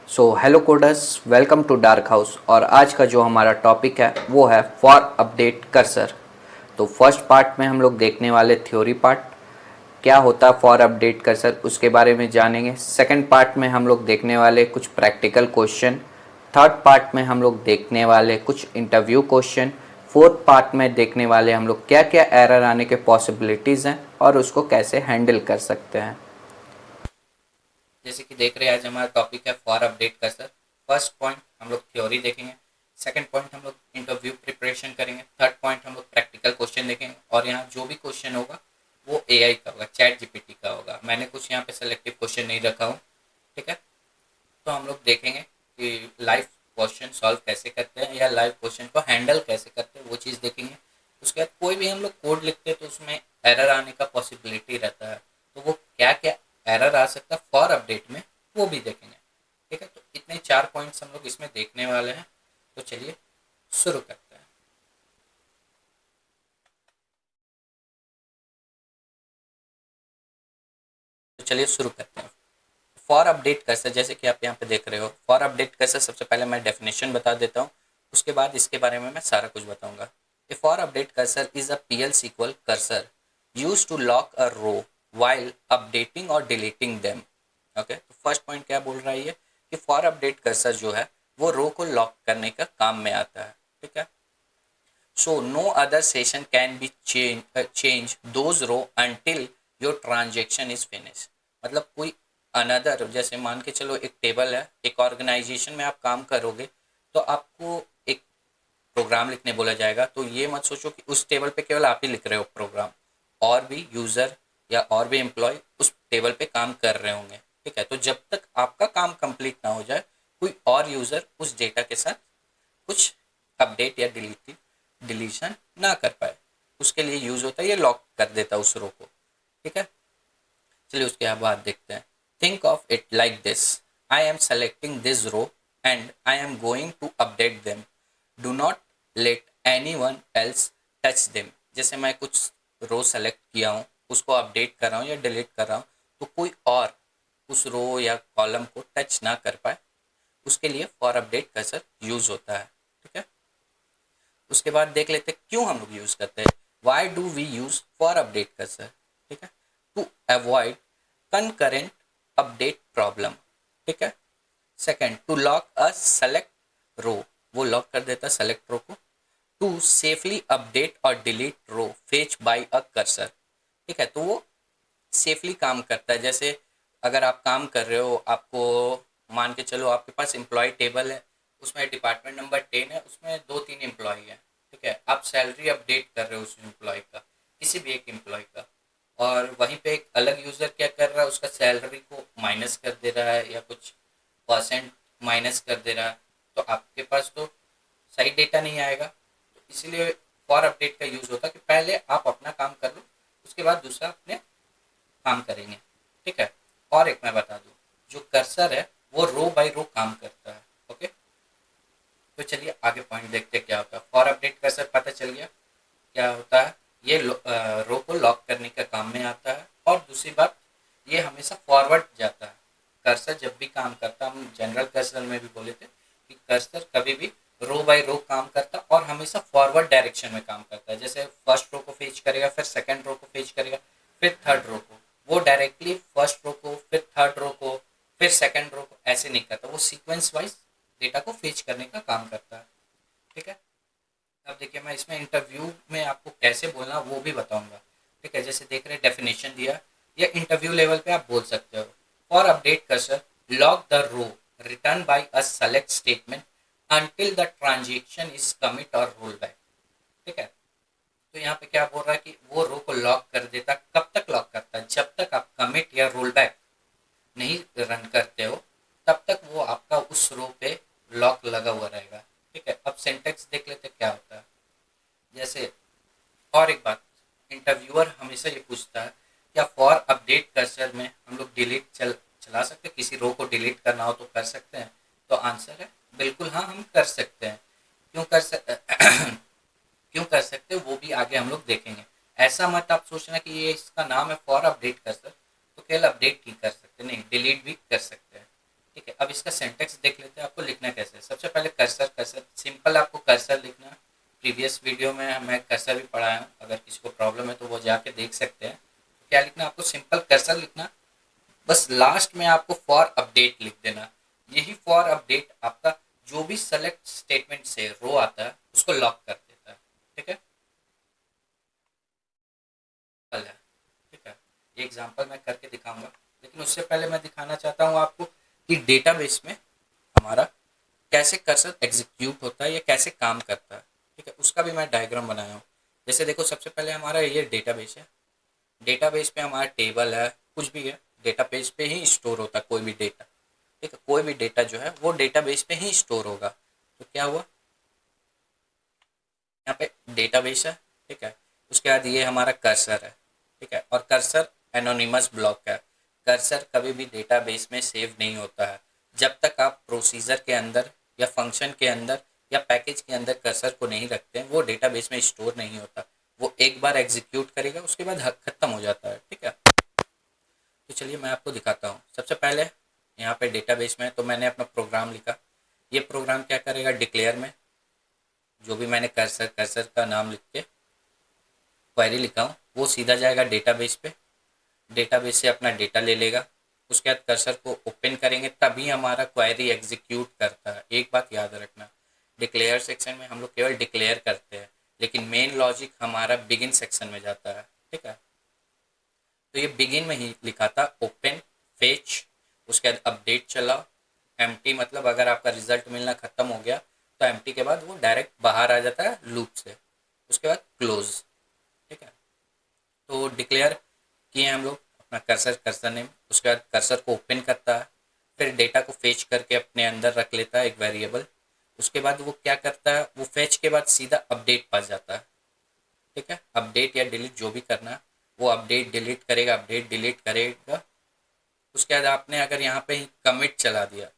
So hello coders, welcome to Dark House. और आज का जो हमारा टॉपिक है वो है फॉर अपडेट कर्सर। तो फर्स्ट पार्ट में हम लोग देखने वाले थ्योरी पार्ट, क्या होता है फॉर अपडेट कर्सर, उसके बारे में जानेंगे। सेकंड पार्ट में हम लोग देखने वाले कुछ प्रैक्टिकल क्वेश्चन। थर्ड पार्ट में हम लोग देखने वाले कुछ इंटरव्यू क्वेश्चन। फोर्थ पार्ट में देखने वाले हम लोग क्या क्या एरर आने के पॉसिबिलिटीज़ हैं और उसको कैसे हैंडल कर सकते हैं। जैसे कि देख रहे हैं, आज हमारा टॉपिक है for update cursor. First point हम लोग थ्योरी देखेंगे। सेकंड पॉइंट हम लोग इंटरव्यू प्रिपरेशन करेंगे। थर्ड पॉइंट हम लोग प्रैक्टिकल क्वेश्चन देखेंगे। और यहाँ जो भी क्वेश्चन होगा वो एआई का होगा, चैट जीपीटी का होगा। मैंने कुछ यहाँ पे सेलेक्टिव क्वेश्चन नहीं रखा हूँ। ठीक है, तो हम लोग देखेंगे कि लाइव क्वेश्चन सॉल्व कैसे करते हैं या लाइव क्वेश्चन को हैंडल कैसे करते हैं, वो चीज़ देखेंगे। उसके बाद कोई भी हम लोग कोड लिखते हैं तो उसमें एरर आने का पॉसिबिलिटी रहता है, तो वो क्या क्या एरर आ सकता है फॉर अपडेट में, वो भी देखेंगे। ठीक है, तो इतने 4 पॉइंट्स हम लोग इसमें देखने वाले हैं। तो चलिए शुरू करते हैं। तो चलिए शुरू करते हैं। फॉर अपडेट कैसे, जैसे कि आप यहाँ पे देख रहे हो, फॉर अपडेट कैसे सबसे पहले मैं डेफिनेशन बता देता हूँ। उसके बाद इसके बारे में मैं सारा कुछ बताऊंगा। A for update cursor is a PL SQL cursor use to lock a row while updating और डिलीटिंग देम। ओके, तो फर्स्ट पॉइंट क्या बोल रहा है ये, कि फॉर अपडेट कर्सर जो है वो रो को लॉक करने का काम में आता है। ठीक है, so no other session can be change those row until your transaction is finish. मतलब कोई अनदर, जैसे मान के चलो एक टेबल है, एक ऑर्गेनाइजेशन में आप काम करोगे तो आपको एक प्रोग्राम लिखने बोला जाएगा। तो ये मत सोचो कि उस टेबल पे केवल आप ही लिख रहे हो प्रोग्राम, और भी यूजर या और भी एम्प्लॉय उस टेबल पे काम कर रहे होंगे। ठीक है, तो जब तक आपका काम कंप्लीट ना हो जाए कोई और यूजर उस डेटा के साथ कुछ अपडेट या डिलीशन ना कर पाए, उसके लिए यूज होता है, ये लॉक कर देता है उस रो को। ठीक है, चलिए उसके बाद देखते हैं। Think of it like this, I am selecting this row and I am going to update them, do not let any one else touch them. जैसे मैं कुछ रो सेलेक्ट किया हूँ, उसको अपडेट कर रहा हूँ या डिलीट कर रहा हूँ, तो कोई और उस रो या कॉलम को टच ना कर पाए, उसके लिए फॉर अपडेट कर्सर यूज होता है। ठीक है, उसके बाद देख लेते हैं क्यों हम लोग यूज करते हैं। Why do we use for update cursor. ठीक है, to avoid concurrent update problem. ठीक है, second, to lock a select row, वो लॉक कर देता है सेलेक्ट रो को। टू सेफली अपडेट और delete row fetch by a cursor. ठीक है, तो वो सेफली काम करता है। जैसे अगर आप काम कर रहे हो, आपको मान के चलो आपके पास एम्प्लॉय टेबल है, उसमें डिपार्टमेंट नंबर 10 है, उसमें 2-3 एम्प्लॉय है। ठीक है, आप सैलरी अपडेट कर रहे हो उस एम्प्लॉय का, किसी भी एक एम्प्लॉय का, और वहीं पे एक अलग यूज़र क्या कर रहा है, उसका सैलरी को माइनस कर दे रहा है या कुछ परसेंट माइनस कर दे रहा है, तो आपके पास तो सही डेटा नहीं आएगा। तो इसीलिए फॉर अपडेट का यूज़ होता है कि पहले आप अपना काम कर लो, उसके बाद दूसरा अपने काम करेंगे। ठीक है, और एक मैं बता दूं, जो कर्सर है वो रो बाय रो काम करता है। ओके, तो चलिए आगे पॉइंट देखते हैं क्या होता है। फॉर अपडेट कर्सर पता चल गया क्या होता है, ये रो को लॉक करने का काम में आता है। और दूसरी बात, ये हमेशा फॉरवर्ड जाता है। कर्सर जब भी काम करता है, हम जनरल कर्सर में भी बोले थे कि कर्सर कभी भी रो बाय रो काम करता है और हमेशा फॉरवर्ड डायरेक्शन में काम करता है। जैसे फर्स्ट रो को फेच करेगा, फिर सेकंड रो को फेच करेगा, फिर थर्ड रो को, वो डायरेक्टली फर्स्ट रो को, फिर थर्ड रो को, फिर सेकंड रो को ऐसे नहीं करता, वो सीक्वेंस वाइज डेटा को फेच करने का काम करता है। ठीक है, अब देखिए मैं इसमें इंटरव्यू में आपको कैसे बोलना वो भी बताऊंगा। ठीक है, जैसे देख रहे हैं डेफिनेशन दिया, या इंटरव्यू लेवल पे आप बोल सकते हो। For update cursor lock the row return by a select statement until the transaction is commit और रोल बैक। ठीक है, तो यहाँ पे क्या बोल रहा है कि वो रो को लॉक कर देता, कब तक लॉक करता है, जब तक आप कमिट या रोल बैक नहीं रन करते हो तब तक वो आपका उस रो पे लॉक लगा हुआ रहेगा। ठीक है, अब सिंटेक्स देख लेते क्या होता है। जैसे और एक बात, इंटरव्यूअर हमेशा ये पूछता है क्या फॉर अपडेट कर्सर में हम लोग डिलीट चला सकते हैं, किसी रो को डिलीट करना हो तो कर सकते हैं। तो आंसर है बिल्कुल हाँ, हम कर सकते हैं। क्यों कर क्यों कर सकते हैं वो भी आगे हम लोग देखेंगे। ऐसा मत आप सोचना कि ये इसका नाम है फॉर अपडेट कर्सर तो केवल अपडेट ही कर सकते, नहीं डिलीट भी कर सकते हैं। ठीक है, है। अब इसका सिंटेक्स देख लेते हैं, आपको लिखना कैसे है। सबसे पहले कर्सर, कर्सर सिंपल आपको कर्सर लिखना है। प्रीवियस वीडियो में मैं कर्सर भी पढ़ाया हूँ, अगर किसी को प्रॉब्लम है तो वो जाके देख सकते हैं। क्या लिखना, आपको सिंपल कर्सर लिखना, बस लास्ट में आपको फॉर अपडेट लिख देना। यही फॉर अपडेट आपका जो भी सेलेक्ट स्टेटमेंट से रो आता है उसको लॉक कर देता है। ठीक है, कल है। ठीक है, ये एग्जांपल मैं करके दिखाऊंगा, लेकिन उससे पहले मैं दिखाना चाहता हूँ आपको कि डेटाबेस में हमारा कैसे कर्सर एग्जीक्यूट होता है या कैसे काम करता है। ठीक है, उसका भी मैं डायग्राम बनाया हूँ। जैसे देखो, सबसे पहले हमारा ये डेटाबेस है। डेटाबेस पे हमारा टेबल है, कुछ भी है, डेटाबेस पे ही स्टोर होता है कोई भी डेटा। ठीक है, कोई भी डेटा जो है वो डेटाबेस पे ही स्टोर होगा। तो क्या हुआ, यहाँ पे डेटाबेस है। ठीक है, उसके बाद ये हमारा कर्सर है। ठीक है, और कर्सर एनोनिमस ब्लॉक है। कर्सर कभी भी डेटाबेस में सेव नहीं होता है। जब तक आप प्रोसीजर के अंदर या फंक्शन के अंदर या पैकेज के अंदर कर्सर को नहीं रखते हैं, वो डेटाबेस में स्टोर नहीं होता। वो एक बार एग्जीक्यूट करेगा, उसके बाद खत्म हो जाता है। ठीक है, तो चलिए मैं आपको दिखाता हूँ। सबसे पहले यहाँ पे डेटाबेस में तो मैंने अपना प्रोग्राम लिखा। ये प्रोग्राम क्या करेगा, डिक्लेयर में जो भी मैंने कर्सर कर्सर का नाम लिख के क्वेरी लिखा हूँ वो सीधा जाएगा डेटाबेस पे। डेटाबेस से अपना डेटा ले लेगा। उसके बाद कर्सर को ओपन करेंगे तभी हमारा क्वेरी एग्जीक्यूट करता है। एक बात याद रखना, डिक्लेयर सेक्शन में हम लोग केवल डिक्लेयर करते हैं, लेकिन मेन लॉजिक हमारा बिगिन सेक्शन में जाता है। ठीक है, तो ये बिगिन में ही लिखा था ओपन फेच, उसके बाद अपडेट चलाओ। एम्प्टी मतलब अगर आपका रिजल्ट मिलना खत्म हो गया तो एम्प्टी के बाद वो डायरेक्ट बाहर आ जाता है लूप से। उसके बाद क्लोज। ठीक है, तो डिक्लेयर किए हम लोग अपना कर्सर, कर्सर नेम। उसके बाद कर्सर को ओपन करता है, फिर डेटा को फेच करके अपने अंदर रख लेता है एक वेरिएबल। उसके बाद वो क्या करता है, वो फेच के बाद सीधा अपडेट पास जाता है। ठीक है, अपडेट या डिलीट जो भी करना है वो अपडेट डिलीट करेगा, अपडेट डिलीट करेगा। उसके बाद आपने अगर यहाँ पे ही कमिट चला दिया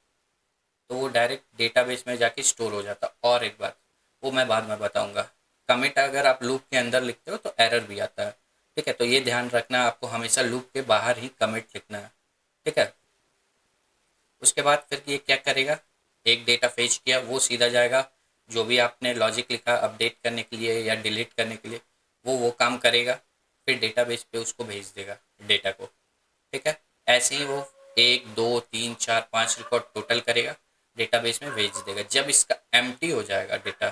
तो वो डायरेक्ट डेटाबेस में जाके स्टोर हो जाता। और एक बात, वो मैं बाद में बताऊंगा, कमिट अगर आप लूप के अंदर लिखते हो तो एरर भी आता है। ठीक है, तो ये ध्यान रखना, आपको हमेशा लूप के बाहर ही कमिट लिखना है। ठीक है, उसके बाद फिर ये क्या करेगा, एक डेटा फेच किया वो सीधा जाएगा, जो भी आपने लॉजिक लिखा अपडेट करने के लिए या डिलीट करने के लिए वो काम करेगा। फिर डेटाबेस पे उसको भेज देगा डेटा को। ठीक है, ऐसे ही वो 1 2 3 4 5 रिकॉर्ड टोटल करेगा, डेटाबेस में भेज देगा। जब इसका एम्प्टी हो जाएगा डेटा,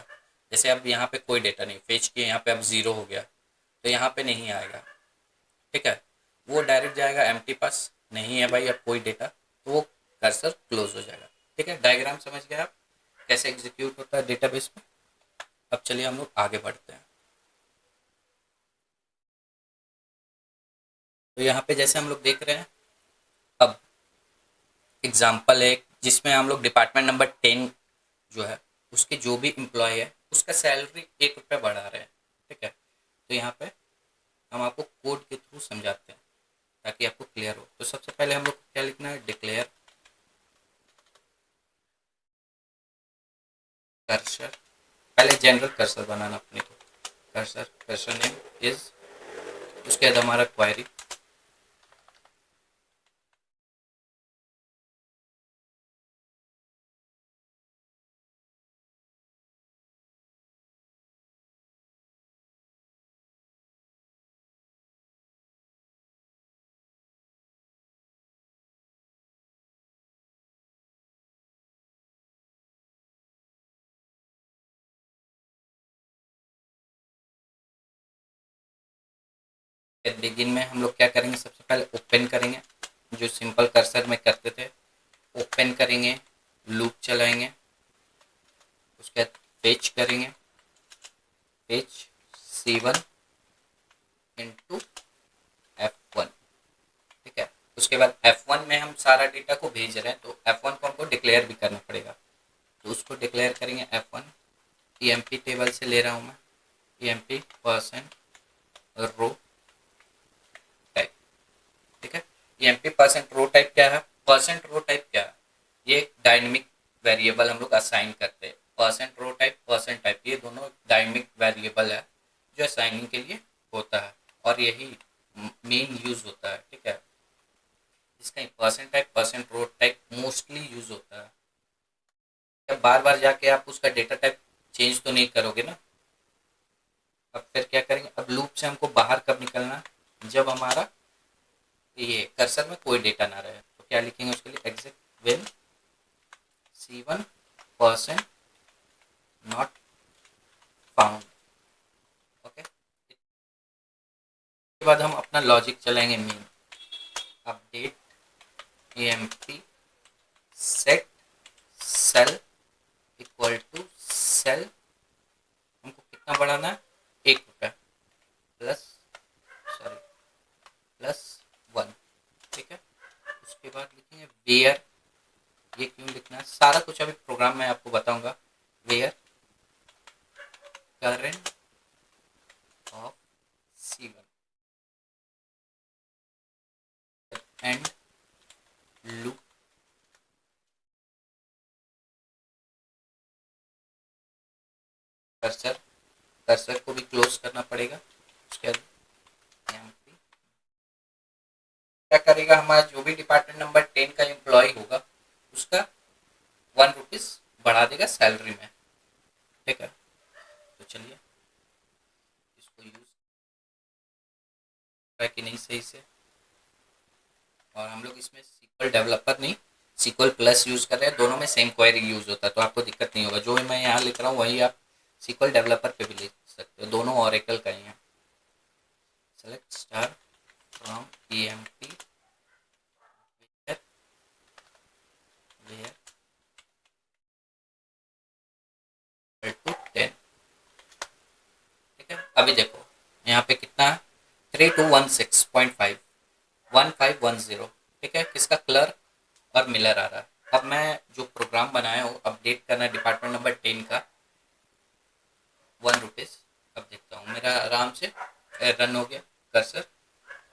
जैसे अब यहाँ पे कोई डेटा नहीं फेच किया, यहाँ पे अब ज़ीरो हो गया तो यहाँ पे नहीं आएगा। ठीक है, वो डायरेक्ट जाएगा एम्प्टी पास, नहीं है भाई अब कोई डेटा, तो वो कर्सर क्लोज हो जाएगा। ठीक है, डायग्राम समझ गए आप कैसे एग्जीक्यूट होता है डेटाबेस में। अब चलिए हम लोग आगे बढ़ते हैं। तो यहाँ पे जैसे हम लोग देख रहे हैं, अब एग्जाम्पल है जिसमें हम लोग डिपार्टमेंट नंबर 10 जो है उसके जो भी एम्प्लॉय है उसका सैलरी 1 रुपये बढ़ा रहे हैं। ठीक है, तो यहाँ पे हम आपको कोड के थ्रू समझाते हैं ताकि आपको क्लियर हो। तो सबसे पहले हम लोग को क्या लिखना है, डिक्लेयर कर्सर। पहले जनरल कर्सर बनाना अपने को, कर्सर, कर्सर नेम इज, उसके बाद हमारा क्वेरी। बिगिन में हम लोग क्या करेंगे, सबसे पहले ओपन करेंगे, जो सिंपल कर्सर में करते थे। ओपन करेंगे, लूप चलाएंगे, उसके बाद पेज करेंगे, पेज C1 इंटू F1। ठीक है, उसके बाद F1 में हम सारा डेटा को भेज रहे हैं तो F1 को हमको डिक्लेयर भी करना पड़ेगा। तो उसको डिक्लेयर करेंगे F1। EMP टेबल से ले रहा हूँ मैं, EMP परसेंट रो टाइप। ठीक है, EMP परसेंट रो टाइप क्या है, परसेंट रो टाइप क्या है, ये डायनेमिक वेरिएबल हम लोग असाइन करते हैं। परसेंट रो टाइप, परसेंट टाइप, ये दोनों डायनेमिक वेरिएबल है जो असाइनिंग के लिए होता है और यही मेन यूज होता है। ठीक है, इसका परसेंट टाइप, परसेंट रो टाइप मोस्टली यूज होता है। अब बार बार जाके आप उसका डेटा टाइप चेंज तो नहीं करोगे ना। अब फिर क्या करेंगे, अब लूप से हमको बाहर कब निकलना, जब हमारा ये कर्सर में कोई डेटा ना रहे। तो क्या लिखेंगे उसके लिए, exit when C1 percent not found. Okay, इसके बाद हम अपना लॉजिक चलाएंगे main, update emp set sal equal to sal, हमको कितना बढ़ाना है, ₹1 प्लस, सॉरी, +1। ठीक है, उसके बाद लिखेंगे वेयर, ये क्यों लिखना है, सारा कुछ अभी प्रोग्राम में आपको बताऊंगा। Where current of C1 end loop cursor, cursor को भी क्लोज करना पड़ेगा। उसके बाद क्या करेगा, हमारा जो भी डिपार्टमेंट नंबर 10 का एम्प्लॉय होगा उसका ₹1 बढ़ा देगा सैलरी में। ठीक है, तो चलिए इसको यूज कि नहीं सही से। और हम लोग इसमें SQL डेवलपर नहीं, SQL प्लस यूज कर रहे हैं, दोनों में सेम क्वेरी यूज होता है, तो आपको दिक्कत नहीं होगा। जो मैं यहाँ लिख रहा हूँ वही आप SQL डेवलपर पे भी लिख सकते हो, दोनों ऑरेकल का ही है। Select star from emp where equal to 10। ठीक है, अभी देखो यहाँ पे कितना है, 3216.5 1510। ठीक है, किसका, क्लर्क और मिलर आ रहा है। अब मैं जो प्रोग्राम बनाया हूँ अपडेट करना डिपार्टमेंट नंबर 10 का, ₹1। अब देखता हूँ मेरा आराम से रन हो गया कर्सर।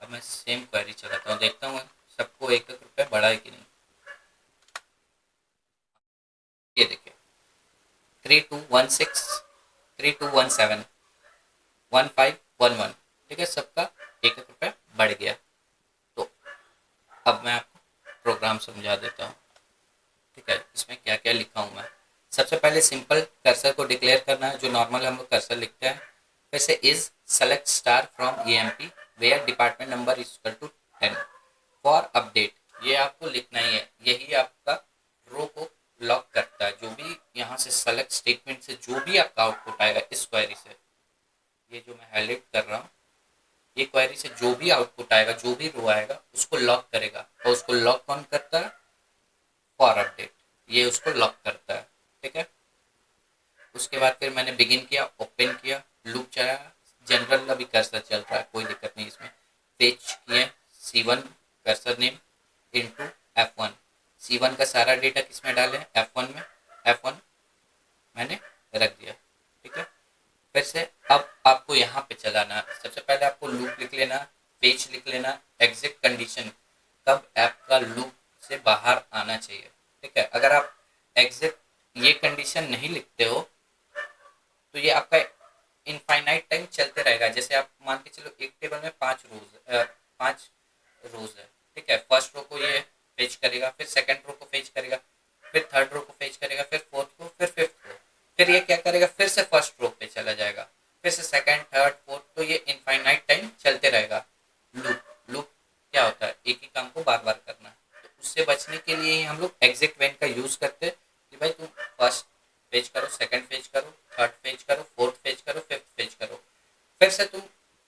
अब मैं सेम क्वेरी चलाता हूँ, देखता हूँ सबको ₹1 बढ़ा है कि नहीं। ये देखिए 3216, 3217, 1511। ठीक है, सबका ₹1 बढ़ गया। तो अब मैं आपको प्रोग्राम समझा देता हूँ। ठीक है, इसमें क्या क्या लिखा हूँ मैं। सबसे पहले सिंपल कर्सर को डिक्लेयर करना है, जो नॉर्मल हम लोग कर्सर लिखते हैं। वैसे is select star from emp where department number is equal to 10 for update, ये आपको लिखना ही है। यही आपका रो को लॉक करता है। जो भी यहाँ से सेलेक्ट स्टेटमेंट से जो भी आपका आउटपुट आएगा इस क्वेरी से, ये जो मैं हाईलाइट कर रहा हूँ, ये क्वेरी से जो भी आउटपुट आएगा, जो भी रो आएगा उसको लॉक करेगा। और उसको लॉक कौन करता है, फॉर अपडेट, ये उसको लॉक करता है। ठीक है, उसके बाद फिर मैंने बिगिन किया, ओपन किया, लूप चलाया, जनरल अभी कर्सर चल रहा है, कोई दिक्कत नहीं इसमें। फेच किए C1 cursor name into F1, C1 का सारा डेटा किस में डालें, F1 में, F1 मैंने रख दिया। ठीक है, फिर से अब आपको यहाँ पे चलाना है। सबसे पहले आपको लूप लिख लेना, पेज लिख लेना, एग्जिट कंडीशन, कब ऐप का लूप से बाहर आना चाहिए। ठीक है, अगर आप एग्जिट ये कंडीशन नहीं लिखते हो तो ये आपका इनफाइनाइट टाइम चलते रहेगा। जैसे आप मान के चलो एक टेबल में 5 रोज है। ठीक है, फर्स्ट रो को ये फेच करेगा, फिर सेकंड रो को फेच करेगा, फिर थर्ड रो को फेच करेगा, फिर फोर्थ को, फिर फिफ्थ को, फिर ये क्या करेगा, फिर से फर्स्ट रो पे चला जाएगा, फिर से सेकंड, थर्ड, फोर्थ, तो ये इनफाइनाइट टाइम चलते रहेगा। लूप, लूप क्या होता है, एक ही काम को बार बार करना। तो उससे बचने के लिए ही हम लोग एग्जिट व्हेन का यूज करते हैं कि भाई तुम फर्स्ट फेच करो, सेकंड फेच करो, थर्ड फेच करो, फोर्थ फेच करो, फिफ्थ फेच करो, फिर से तुम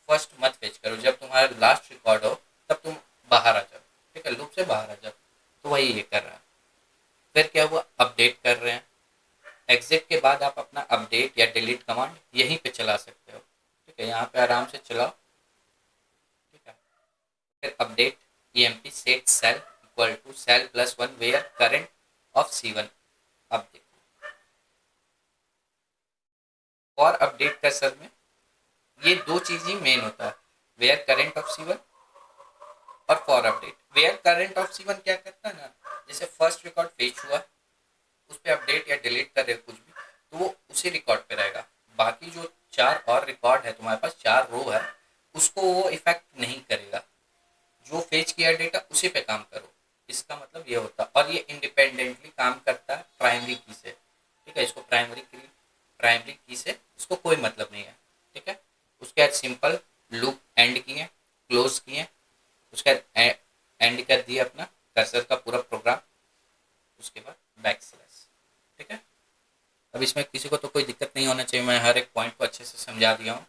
फर्स्ट मत फेच करो, जब तुम्हारा लास्ट रिकॉर्ड हो तब तुम बाहर आ जाओ। ठीक है, लूप से बाहर आ जाओ। तो वही ये कर रहा है। फिर क्या हुआ, अपडेट कर रहे हैं। एग्जिट के बाद आप अपना अपडेट या डिलीट कमांड यहीं पे चला सकते हो। ठीक है, यहाँ पे आराम से चलाओ। ठीक है, फिर update emp set sal equal to sal +1 where current of C1। अब देखो और अपडेट कर्सर में ये दो चीज ही मेन होता है, वेयर करंट ऑफ C1 और for update. Where current of C1 क्या करता है ना, जैसे फर्स्ट रिकॉर्ड फेच हुआ, उस पर अपडेट या डिलीट कर रहे कुछ भी, तो वो उसी रिकॉर्ड पे रहेगा। बाकी जो 4 और रिकॉर्ड है तुम्हारे पास, 4 रो है, उसको वो इफेक्ट नहीं करेगा। जो फेच किया डेटा उसी पे काम करो। इसका मतलब ये होता है, और ये इंडिपेंडेंटली काम करता है प्राइमरी की से। ठीक है, इसको प्राइमरी की से इसको कोई मतलब नहीं है। ठीक है, उसके बाद सिंपल लूप एंड किए, क्लोज किए, उसके बाद एंड कर दिया अपना कर्सर का पूरा प्रोग्राम, उसके बाद बैक स्लैश। ठीक है, अब इसमें किसी को तो कोई दिक्कत नहीं होना चाहिए, मैं हर एक पॉइंट को अच्छे से समझा दिया हूँ।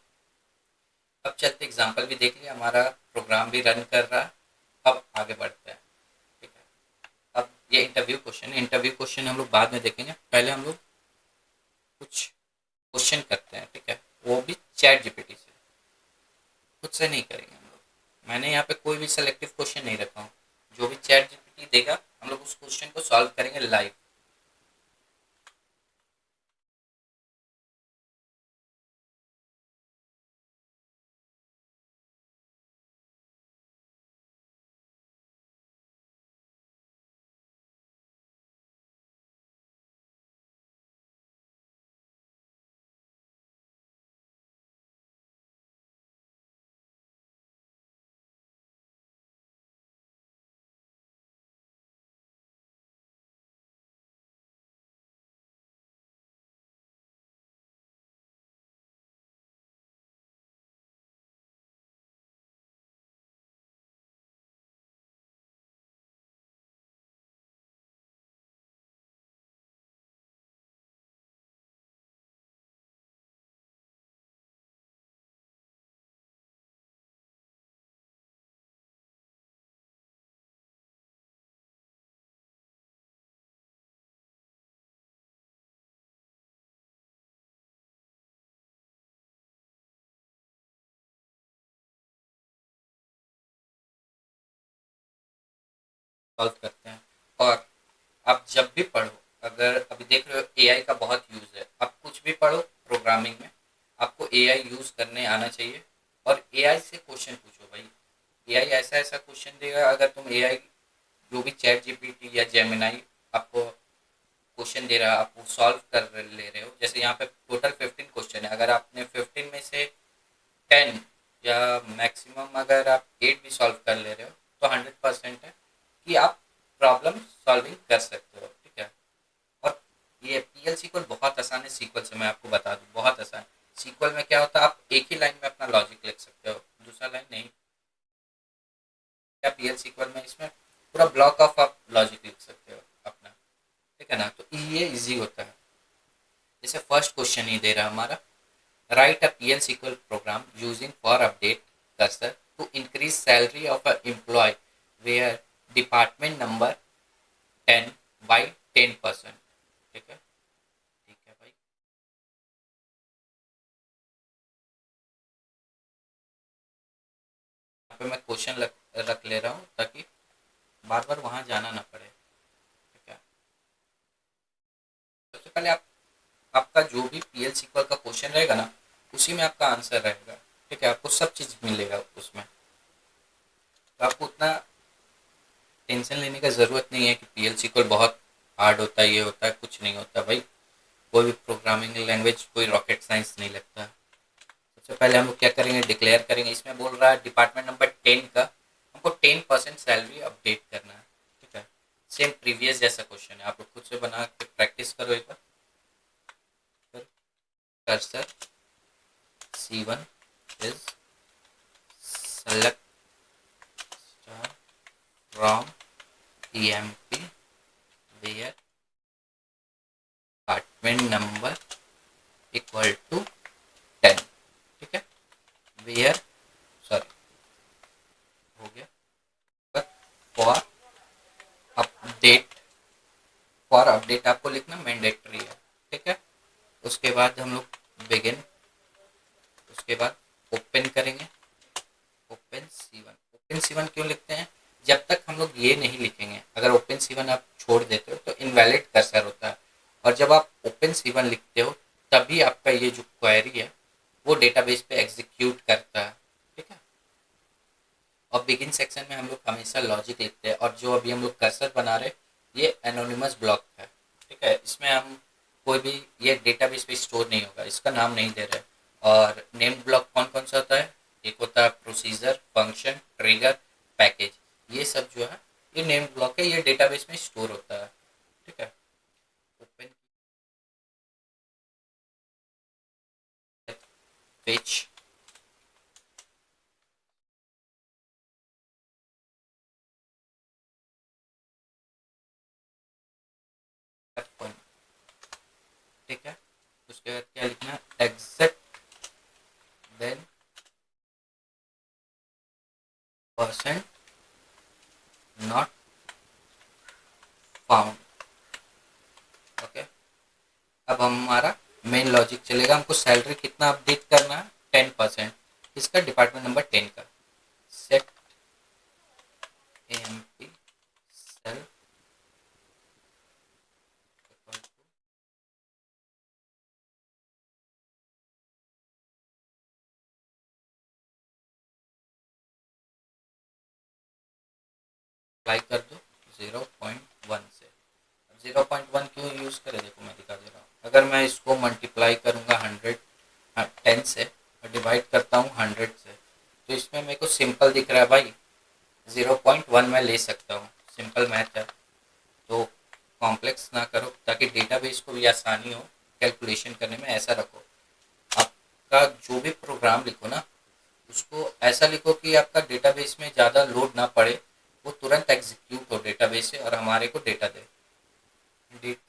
अब चलते एग्जाम्पल भी देख लिया, हमारा प्रोग्राम भी रन कर रहा है। अब आगे बढ़ते हैं। ठीक है, अब ये इंटरव्यू क्वेश्चन है, इंटरव्यू क्वेश्चन हम लोग बाद में देखेंगे, पहले हम लोग कुछ क्वेश्चन करते हैं। ठीक है, वो भी चैट जीपीटी से, खुद से नहीं करेंगे हम लोग। मैंने यहाँ पे कोई भी सेलेक्टिव क्वेश्चन नहीं रखा हूँ, जो भी चैट जीपीटी देगा हम लोग उस क्वेश्चन को सॉल्व करेंगे लाइव। सॉल्व करते हैं। और आप जब भी पढ़ो, अगर अभी देख रहे हो एआई का बहुत यूज़ है, आप कुछ भी पढ़ो प्रोग्रामिंग में, आपको एआई यूज़ करने आना चाहिए। और एआई से क्वेश्चन पूछो भाई, एआई ऐसा ऐसा क्वेश्चन देगा, अगर तुम एआई जो भी चैट जीपीटी या जेमिनाई आपको क्वेश्चन दे रहा है, आप वो सॉल्व कर ले रहे हो। जैसे यहाँ पे टोटल 15 क्वेश्चन है, अगर आपने 15 में से 10 या मैक्सिमम अगर आप 8 भी सॉल्व कर ले रहे हो, तो 100% है कि आप प्रॉब्लम सॉल्विंग कर सकते हो। ठीक है, और ये पीएल सीक्वल बहुत आसान है, सीक्वल से मैं आपको बता दूं बहुत आसान। सीक्वल में क्या होता है, आप एक ही लाइन में अपना लॉजिक लिख सकते हो, दूसरा लाइन नहीं। क्या पीएल सीक्वल में इसमें पूरा ब्लॉक ऑफ आप लॉजिक लिख सकते हो अपना। ठीक है ना, तो ये इजी होता है। जैसे फर्स्ट क्वेश्चन ही दे रहा है हमारा, write a PL SQL program using for update cursor to increase salary of a employee where department number 10 by 10%। ठीक है, ठीक है भाई। यहाँ पे मैं क्वेश्चन रख ले रहा हूँ ताकि बार बार वहाँ जाना ना पड़े। ठीक है, सबसे पहले आपका जो भी पीएल सीक्वल का क्वेश्चन रहेगा ना, उसी में आपका आंसर रहेगा। ठीक है, आपको सब चीज़ मिलेगा उसमें, तो आपको उतना टेंशन लेने का ज़रूरत नहीं है कि पीएल सीक्वल बहुत हार्ड होता है, ये होता है, कुछ नहीं होता भाई। कोई भी प्रोग्रामिंग लैंग्वेज कोई रॉकेट साइंस नहीं लगता। सबसे पहले हम लोग क्या करेंगे, डिक्लेयर करेंगे। इसमें बोल रहा है डिपार्टमेंट नंबर 10 का हमको 10% सैलरी अपडेट करना है। ठीक है, सेम प्रीवियस जैसा क्वेश्चन है, आप लोग खुद से बना के प्रैक्टिस करो एक बार। Cursor C1 is select from EMP where department number equal to 10। ठीक है, वेयर सॉरी हो गया, फॉर अपडेट, फॉर अपडेट आपको लिखना मैंडेटरी है। ठीक है, उसके बाद हम लोग बिगिन, उसके बाद ओपन करेंगे, ओपन C1 क्यों लिखते हैं, जब तक हम लोग ये नहीं लिखेंगे, अगर ओपन C1 आप छोड़ देते हो तो इनवैलिड कर्सर होता है। और जब आप ओपन C1 लिखते हो तभी आपका ये जो क्वेरी है वो डेटाबेस पे एग्जीक्यूट करता है। ठीक है, और बिगिन सेक्शन में हम लोग हमेशा लॉजिक लिखते हैं, और जो अभी हम लोग कर्सर बना रहे ये एनोनिमस ब्लॉक है। ठीक है, इसमें हम कोई भी ये डेटाबेस पे स्टोर नहीं होगा, इसका नाम नहीं दे रहे। और नेम्ड ब्लॉक कौन कौन सा होता है, एक होता है प्रोसीजर, फंक्शन, ट्रिगर, पैकेज। ये सब जो है ये नेम ब्लॉक है, ये डेटाबेस में स्टोर होता है। ठीक है, ओपन पेज, ठीक है, उसके बाद क्या लिखना है, exit when percent not found. Okay, अब हमारा मेन लॉजिक चलेगा, हमको सैलरी कितना अपडेट करना है, 10%, इसका डिपार्टमेंट नंबर 10 का। सेट AMP सेल अप्लाई कर दो 0.1 से। 0.1 क्यों यूज़ करें, देखो मैं दिखा दे रहा हूँ। अगर मैं इसको मल्टीप्लाई करूँगा 10 से और डिवाइड करता हूँ 100 से, तो इसमें मेरे को सिंपल दिख रहा है भाई, 0.1 मैं ले सकता हूँ। सिंपल मैथ है, तो कॉम्प्लेक्स ना करो, ताकि डेटाबेस को भी आसानी हो कैलकुलेशन करने में। ऐसा रखो, आपका जो भी प्रोग्राम लिखो ना, उसको ऐसा लिखो कि आपका डेटाबेस में ज़्यादा लोड ना पड़े, वो तुरंत एग्जीक्यूट हो डेटाबेस से और हमारे को डेटा दे।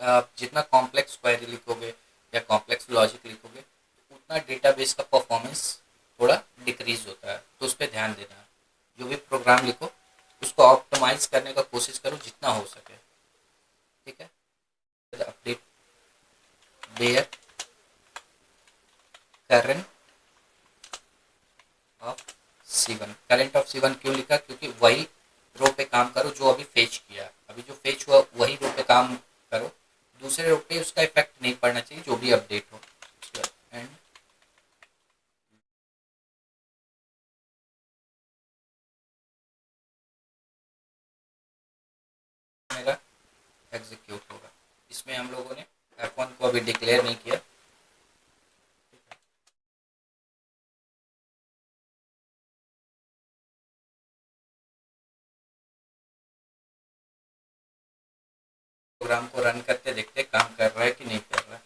आप जितना कॉम्प्लेक्स क्वेरी लिखोगे या कॉम्प्लेक्स लॉजिक लिखोगे, उतना डेटाबेस का परफॉर्मेंस थोड़ा डिक्रीज होता है, तो उस पर ध्यान देना है। जो भी प्रोग्राम लिखो, उसको ऑप्टिमाइज करने का कोशिश करो जितना हो सके। ठीक है, update where current of C1। Current of C1 क्यों लिखा, क्योंकि वही रो पे काम करो जो अभी फेच किया। अभी जो फेच हुआ वही रो पे काम करो, दूसरे रो पे उसका इफेक्ट नहीं पड़ना चाहिए जो भी अपडेट हो। एंड मेरा एग्जीक्यूट होगा। इसमें हम लोगों ने F1 को अभी डिक्लेयर नहीं किया। प्रोग्राम को रन करते देखते काम कर रहा है कि नहीं कर रहा है।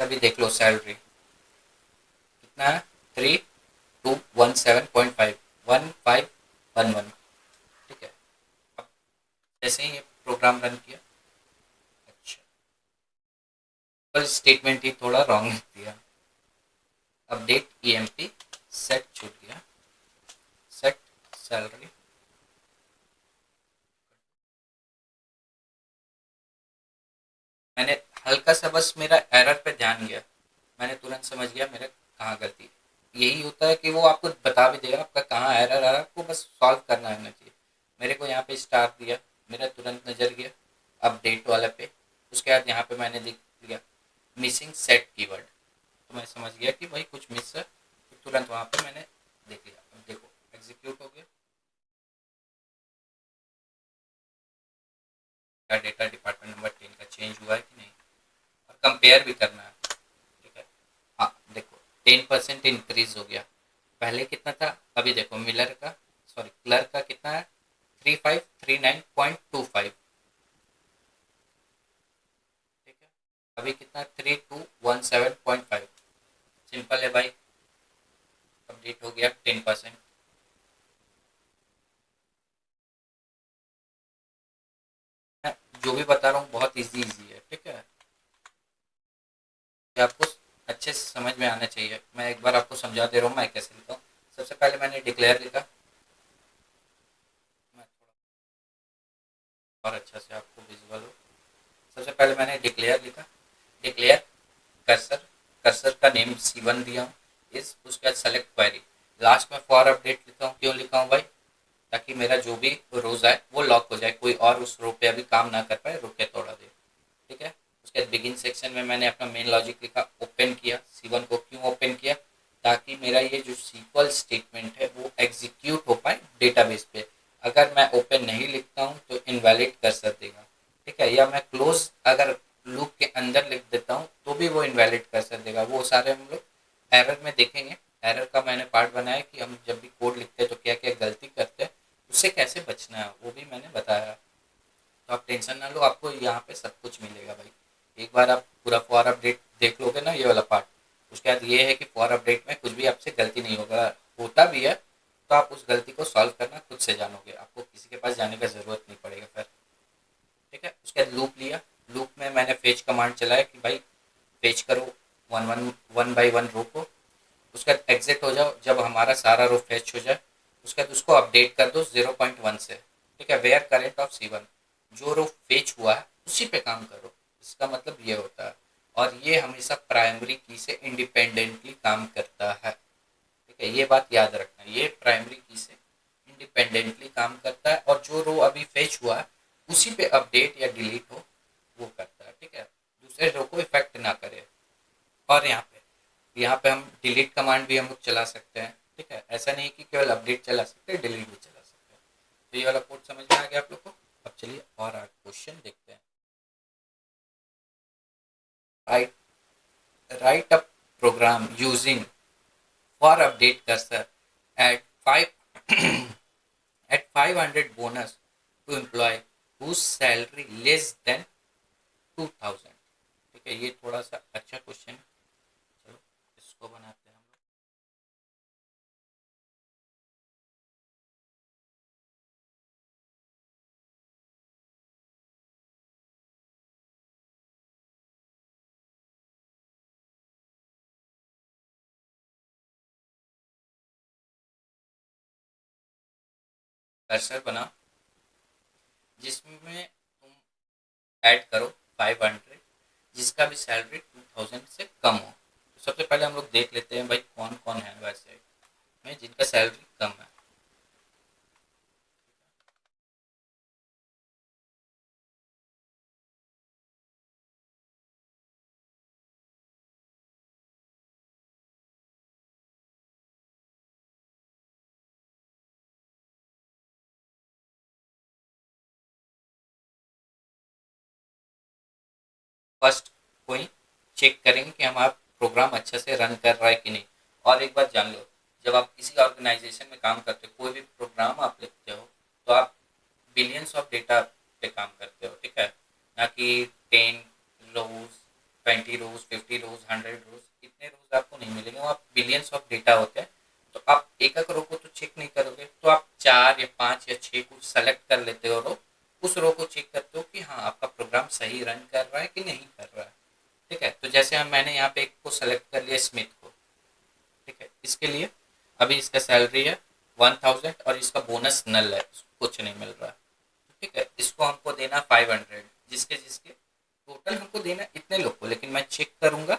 अभी देख लो सैलरी कितना है, 3217.5, 1511। ठीक है, अब जैसे ही ये प्रोग्राम रन किया, अच्छा पर स्टेटमेंट ही थोड़ा रॉन्ग दिया। अपडेट EMP सेट छूट गया, सेट सैलरी। मैंने हल्का सा बस मेरा एरर पे ध्यान गया, मैंने तुरंत समझ गया मेरा कहाँ गलती है। यही होता है कि वो आपको बता भी देगा आपका कहाँ एरर आ रहा है, आपको बस सॉल्व करना आना चाहिए। मेरे को यहाँ पे स्टार दिया, मेरा तुरंत नज़र गया अपडेट वाले पे। उसके बाद यहाँ पे मैंने देख लिया मिसिंग सेट कीवर्ड, तो मैं समझ गया कि भाई कुछ मिस है, तो तुरंत वहाँ पे मैंने देख लिया। अब देखो एग्जीक्यूट हो गया, क्या डेटा डिपार्टमेंट नंबर 10 का चेंज हुआ है कि नहीं, और कंपेयर भी करना है। ठीक है, हाँ देखो 10% इंक्रीज हो गया। पहले कितना था, अभी देखो मिलर का, सॉरी क्लर्क का कितना है, 3539.25। ठीक है, अभी कितना, 3217.5। सिंपल है भाई, अपडेट हो गया 10%। मैं जो भी बता रहा हूँ बहुत इजी इजी है। ठीक है, ये आपको अच्छे से समझ में आना चाहिए। मैं एक बार आपको समझा दे रहा हूँ मैं कैसे लिखा हूँ। सबसे पहले मैंने डिक्लेयर लिखा, मैं थोड़ा और अच्छा से आपको विजुअल हो। सबसे पहले मैंने डिक्लेयर लिखा, डिक्लेयर कर्सर, कर्सर का नेम C1 दिया हूँ इस, उसके बाद सेलेक्ट क्वेरी। लास्ट में फॉर अपडेट लिखा हूँ, क्यों लिखा हूँ भाई, ताकि मेरा जो भी रोज आए वो लॉक हो जाए, कोई और उस रो पे अभी काम ना कर पाए, रुक के तोड़ा दे। ठीक है, उसके बाद बिगिन सेक्शन में मैंने अपना मेन लॉजिक लिखा, ओपन किया C1 को। क्यों ओपन किया, ताकि मेरा ये जो सीक्वल स्टेटमेंट है वो एग्जीक्यूट हो पाए डेटाबेस पे। अगर मैं ओपन नहीं लिखता हूँ तो इनवैलिड कर्सर देगा। ठीक है, या मैं क्लोज अगर लूप के अंदर लिख देता हूँ तो भी वो इनवैलिड कर्सर देगा। वो सारे हम लोग एरर में देखेंगे। एरर का मैंने पार्ट बनाया कि हम जब भी कोड लिखते हैं तो क्या क्या गलती करते देखना है वो भी मैंने बताया। तो आप टेंशन ना लो, आपको यहाँ पे सब कुछ मिलेगा भाई। एक बार आप पूरा फॉर अपडेट देख लोगे ना ये वाला पार्ट, उसके बाद ये है कि फॉर अपडेट में कुछ भी आपसे गलती नहीं होगा, होता भी है तो आप उस गलती को सॉल्व करना खुद से जानोगे, आपको किसी के पास जाने का ज़रूरत नहीं पड़ेगा फिर। ठीक है, उसके बाद लूप लिया। लूप में मैंने फेच कमांड चलाया कि भाई फेच करो वन बाई वन रो को। उसके बाद एग्जिट हो जाओ जब हमारा सारा रो फेच हो जाए। उसके बाद उसको अपडेट कर दो 0.1 से। ठीक है, वेयर करेंट ऑफ C1, जो रो फेच हुआ है उसी पे काम करो, इसका मतलब ये होता है। और ये हमेशा प्राइमरी की से इंडिपेंडेंटली काम करता है। ठीक है, ये बात याद रखना, ये प्राइमरी की से इंडिपेंडेंटली काम करता है और जो रो अभी फेच हुआ है उसी पे अपडेट या डिलीट हो वो करता है। ठीक है, दूसरे रो को इफेक्ट ना करे। और यहाँ पे हम डिलीट कमांड भी हम लोग चला सकते हैं। ठीक है, ऐसा नहीं कि केवल अपडेट चला सकते हैं, डिलीट भी चला सकते हैं। तो ये वाला कोड समझ में आ गया आप लोग को। अब चलिए और आगे क्वेश्चन देखते हैं। Write write a program using for update cursor at 5 at 500 bonus to employee whose salary less than 2000। ठीक है, ये थोड़ा सा अच्छा क्वेश्चन है। चलो इसको बनाते हैं हम लोग। कर्सर बनाओ जिसमें तुम ऐड करो 500 जिसका भी सैलरी 2000 से कम हो। तो सबसे पहले हम लोग देख लेते हैं भाई कौन कौन है वैसे में जिनका सैलरी कम है। फर्स्ट कोई चेक करेंगे कि हमारा प्रोग्राम अच्छे से रन कर रहा है कि नहीं। और एक बात जान लो, जब आप किसी ऑर्गेनाइजेशन में काम करते हो, कोई भी प्रोग्राम आप लिखते हो, तो आप बिलियंस ऑफ डेटा पे काम करते हो। ठीक है, ना कि 10 रोज 20 रोज 50 रोज 100 रोज, इतने रोज आपको नहीं मिलेंगे, वो आप बिलियंस ऑफ डेटा होते हैं। तो आप एक एक रो को तो चेक नहीं करोगे, तो आप 4 या 5 या 6 को सेलेक्ट कर लेते हो रो। उस रो को चेक करते हो कि हाँ आपका प्रोग्राम सही रन कर रहा है कि नहीं कर रहा है। ठीक है, तो जैसे हम मैंने यहाँ पे एक को सेलेक्ट कर लिया स्मिथ को। ठीक है, इसके लिए अभी इसका सैलरी है 1000 और इसका बोनस नल है, कुछ नहीं मिल रहा है। ठीक है, इसको हमको देना 500, जिसके जिसके टोटल हमको देना इतने लोग को, लेकिन मैं चेक करूंगा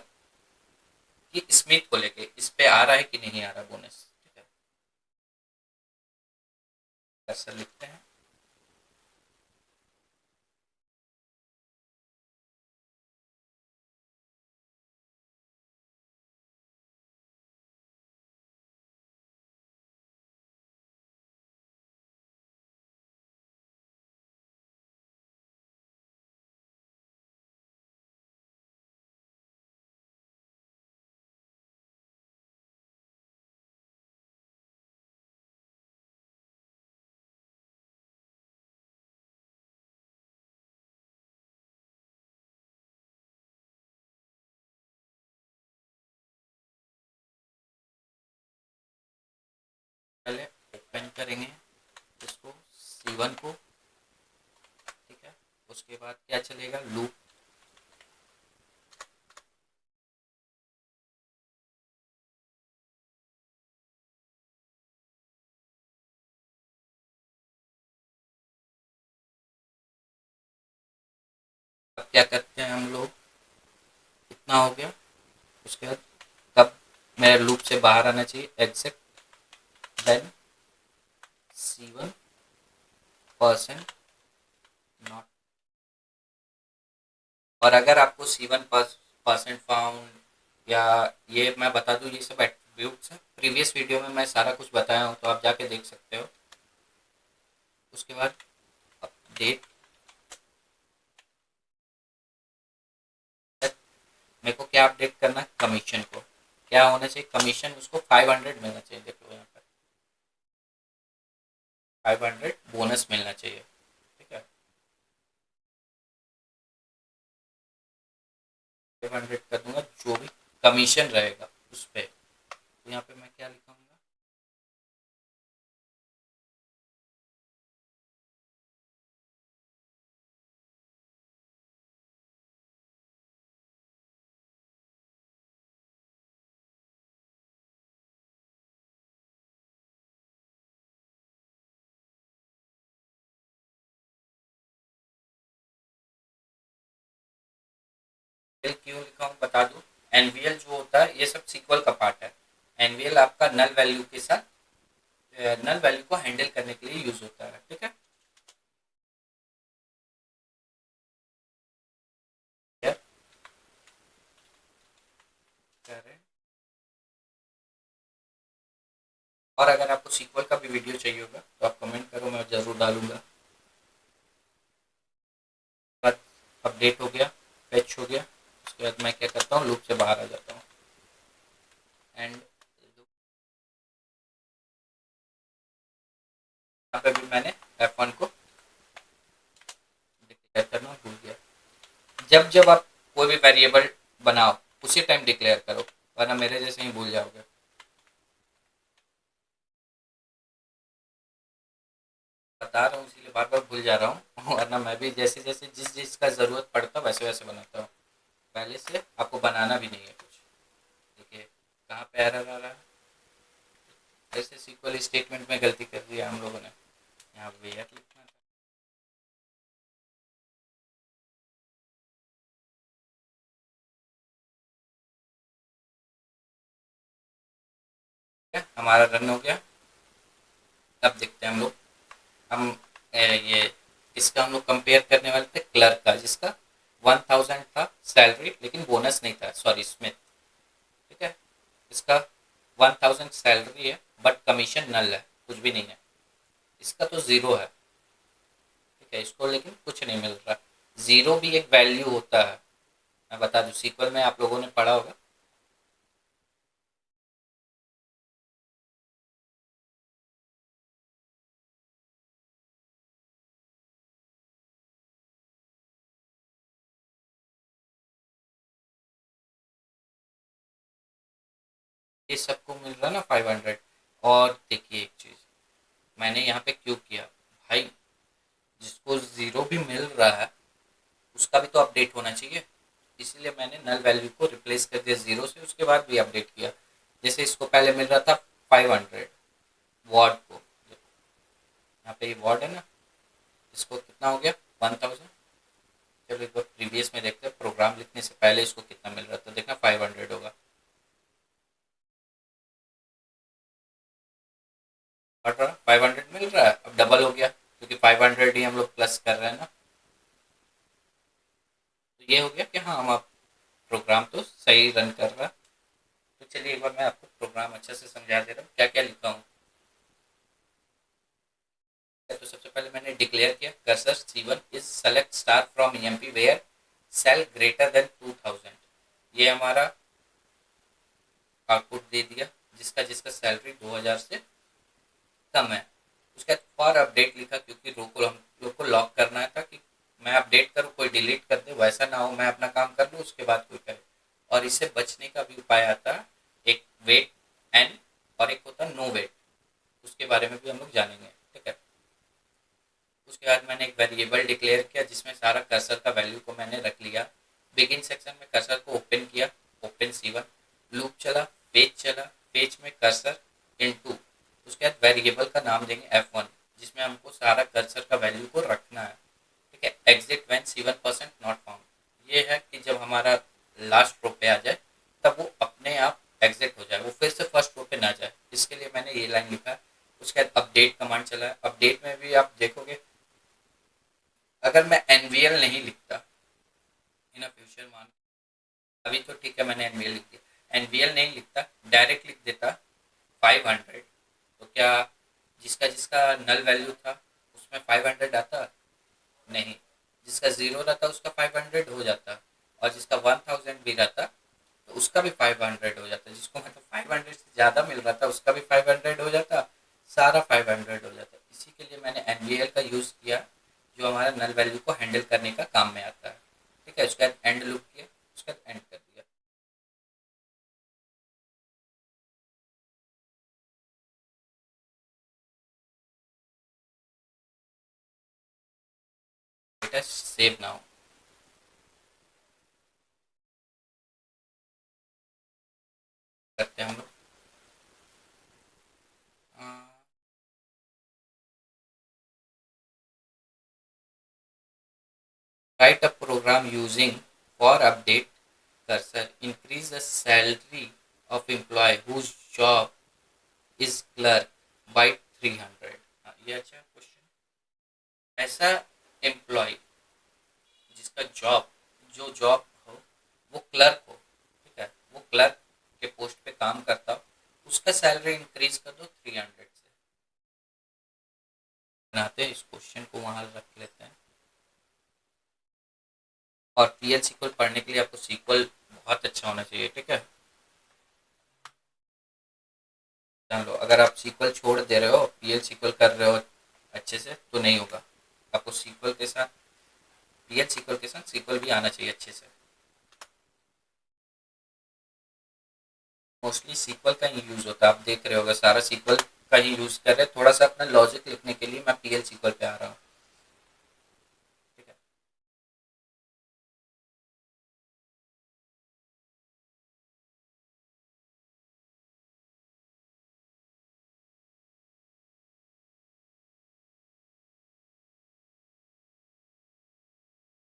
कि स्मिथ को लेके इस पे आ रहा है कि नहीं आ रहा बोनस। ठीक है, ऐसा लिखते हैं। पहले ओपन करेंगे इसको C1 को। ठीक है, उसके बाद क्या चलेगा, लूप। अब क्या करते हैं हम लोग, इतना हो गया। उसके बाद कब मेरे लूप से बाहर आना चाहिए, एग्जिट, देन C1% नॉट। और अगर आपको C1% फाउंड या ये मैं बता दूं, ये सब एट्रीब्यूट्स है, प्रीवियस वीडियो में मैं सारा कुछ बताया हूँ, तो आप जाके देख सकते हो। उसके बाद अपडेट, मेरे को क्या अपडेट करना है, कमीशन को। क्या होना चाहिए, कमीशन उसको 500 मिलना चाहिए। देखो यहाँ पर 500 बोनस मिलना चाहिए। ठीक है, 500 कर दूंगा, जो भी कमीशन रहेगा उस पर। तो यहाँ पे मैं क्या लिखूंगा, क्यों लिखा हूँ बता दूँ। एनवीएल जो होता है ये सब सीक्वल का पार्ट है। एनवीएल आपका नल वैल्यू के साथ नल वैल्यू को हैंडल करने के लिए यूज होता है। ठीक है, क्या कह रहे हैं। और अगर आपको सीक्वल का भी वीडियो चाहिए होगा तो आप कमेंट करो, मैं ज़रूर डालूंगा। बाद अपडेट हो गया, फैच हो गया, उसके बाद मैं क्या करता हूँ, लूप से बाहर आ जाता हूँ एंड यहाँ पे भी मैंने F1 को डिक्लेयर करना भूल गया। जब जब आप कोई भी वेरिएबल बनाओ उसी टाइम डिक्लेयर करो, वरना मेरे जैसे ही भूल जाओगे। बता रहा हूँ इसीलिए बार बार भूल जा रहा हूँ वरना मैं भी जैसे जैसे जिस जिसका ज़रूरत पड़ता वैसे वैसे बनाता हूँ। पहले से आपको बनाना भी नहीं है कुछ। देखिए कहाँ पे एरर आ रहा है, ऐसे सीक्वल स्टेटमेंट में गलती कर दी है हम लोगों ने, यहाँ वेयर लिखना था। क्या हमारा रन हो गया। अब देखते हैं हम लोग, हम ये इसका हम लोग कंपेयर करने वाले थे क्लर्क का, जिसका 1000 था सैलरी लेकिन बोनस नहीं था, सॉरी स्मिथ। ठीक है, इसका 1000 सैलरी है बट कमीशन नल है, कुछ भी नहीं है। इसका तो ज़ीरो है। ठीक है, इसको लेकिन कुछ नहीं मिल रहा। ज़ीरो भी एक वैल्यू होता है, मैं बता दूँ, सीक्वल में आप लोगों ने पढ़ा होगा। ये सबको मिल रहा है ना 500। और देखिए एक चीज़ मैंने यहाँ पे क्यों किया भाई, जिसको ज़ीरो भी मिल रहा है उसका भी तो अपडेट होना चाहिए। इसलिए मैंने नल वैल्यू को रिप्लेस कर दिया ज़ीरो से, उसके बाद भी अपडेट किया। जैसे इसको पहले मिल रहा था 500 वार्ड को, यहाँ पे ये वार्ड है ना, इसको कितना हो गया 1000। चलो एक बार प्रीवियस में देखते हैं, प्रोग्राम लिखने से पहले इसको कितना मिल रहा था, देखना 500 होगा। बढ़ रहा 500 मिल रहा है, अब डबल हो गया क्योंकि 500 ही हम लोग प्लस कर रहे हैं ना। तो ये हो गया कि हाँ, हम आप प्रोग्राम तो सही रन कर रहा है। तो चलिए एक बार मैं आपको प्रोग्राम अच्छे से समझा दे रहा हूँ क्या क्या लिखा हूँ। तो सबसे पहले मैंने डिक्लेयर किया cursor C1 is select star from EMP where sal greater than 2000। ये हमारा आउटपुट दे दिया, जिसका जिसका सैलरी 2000 से कम है। उसके बाद फॉर अपडेट लिखा क्योंकि रो को हम लोग को लॉक करना है था कि मैं अपडेट करूँ कोई डिलीट कर दे, वैसा ना हो, मैं अपना काम कर लूँ उसके बाद कोई करे। और इससे बचने का भी उपाय आता है, एक वेट एंड और एक होता है नो वेट, उसके बारे में भी हम लोग जानेंगे। ठीक है, उसके बाद मैंने एक वेरिएबल डिक्लेयर किया जिसमें सारा कर्सर का वैल्यू को मैंने रख लिया। बिगिन सेक्शन में कर्सर को ओपन किया, ओपन C1, लूप चला, पेज चला, पेज में कर्सर इनटू, उसके बाद वेरिएबल का नाम देंगे F1 जिसमें हमको सारा कर्सर का वैल्यू को रखना है। ठीक है, exit when C1% not found, ये है कि जब हमारा लास्ट रो पे आ जाए तब वो अपने आप एग्जिट हो जाए, वो फिर से फर्स्ट रो पे ना जाए, इसके लिए मैंने ये लाइन लिखा है। उसके बाद अपडेट कमांड चला है, अपडेट में भी आप देखोगे अगर मैं एनवीएल नहीं लिखता इन अ फ्यूचर मान, अभी तो ठीक है मैंने एनवीएल लिख दिया, एनवीएल नहीं लिखता डायरेक्ट लिख देता 500, तो क्या जिसका जिसका नल वैल्यू था उसमें 500 आता? नहीं। जिसका ज़ीरो रहता उसका 500 हो जाता, और जिसका 1000 भी रहता तो उसका भी 500 हो जाता, जिसको मतलब 500 से ज़्यादा मिल रहा था उसका भी 500 हो जाता, सारा 500 हो जाता। इसी के लिए का यूज़ किया जो हमारा नल वैल्यू को हैंडल करने का काम में आता है। ठीक है, उसके बाद एंड लूप किया, उसके बाद एंड कर दिया। डेटा सेव नाउ करते हैं हम लोग। Write a program using for update cursor increase the salary of employee whose job is clerk by 300। ये अच्छा क्वेश्चन। ऐसा एम्प्लॉय जिसका जॉब जो जॉब हो वो क्लर्क हो, ठीक है, वो क्लर्क के पोस्ट पे काम करता हो, उसका सैलरी इंक्रीज कर दो 300 से। बनाते हैं इस क्वेश्चन को, वहां रख लेते हैं। और पीएल सीक्वल पढ़ने के लिए आपको सीक्वल बहुत अच्छा होना चाहिए, ठीक है। जान लो, अगर आप सीक्वल छोड़ दे रहे हो, पीएल सीक्वल कर रहे हो अच्छे से तो नहीं होगा। आपको सीक्वल के साथ, पीएल सीक्वल के साथ सीक्वल भी आना चाहिए अच्छे से। मोस्टली सीक्वल का ही यूज होता है, आप देख रहे होगा सारा सीक्वल का ही यूज कर रहे हैं। थोड़ा सा अपना लॉजिक लिखने के लिए मैं पीएल सीक्वल पे आ रहा हूँ, ठीक है।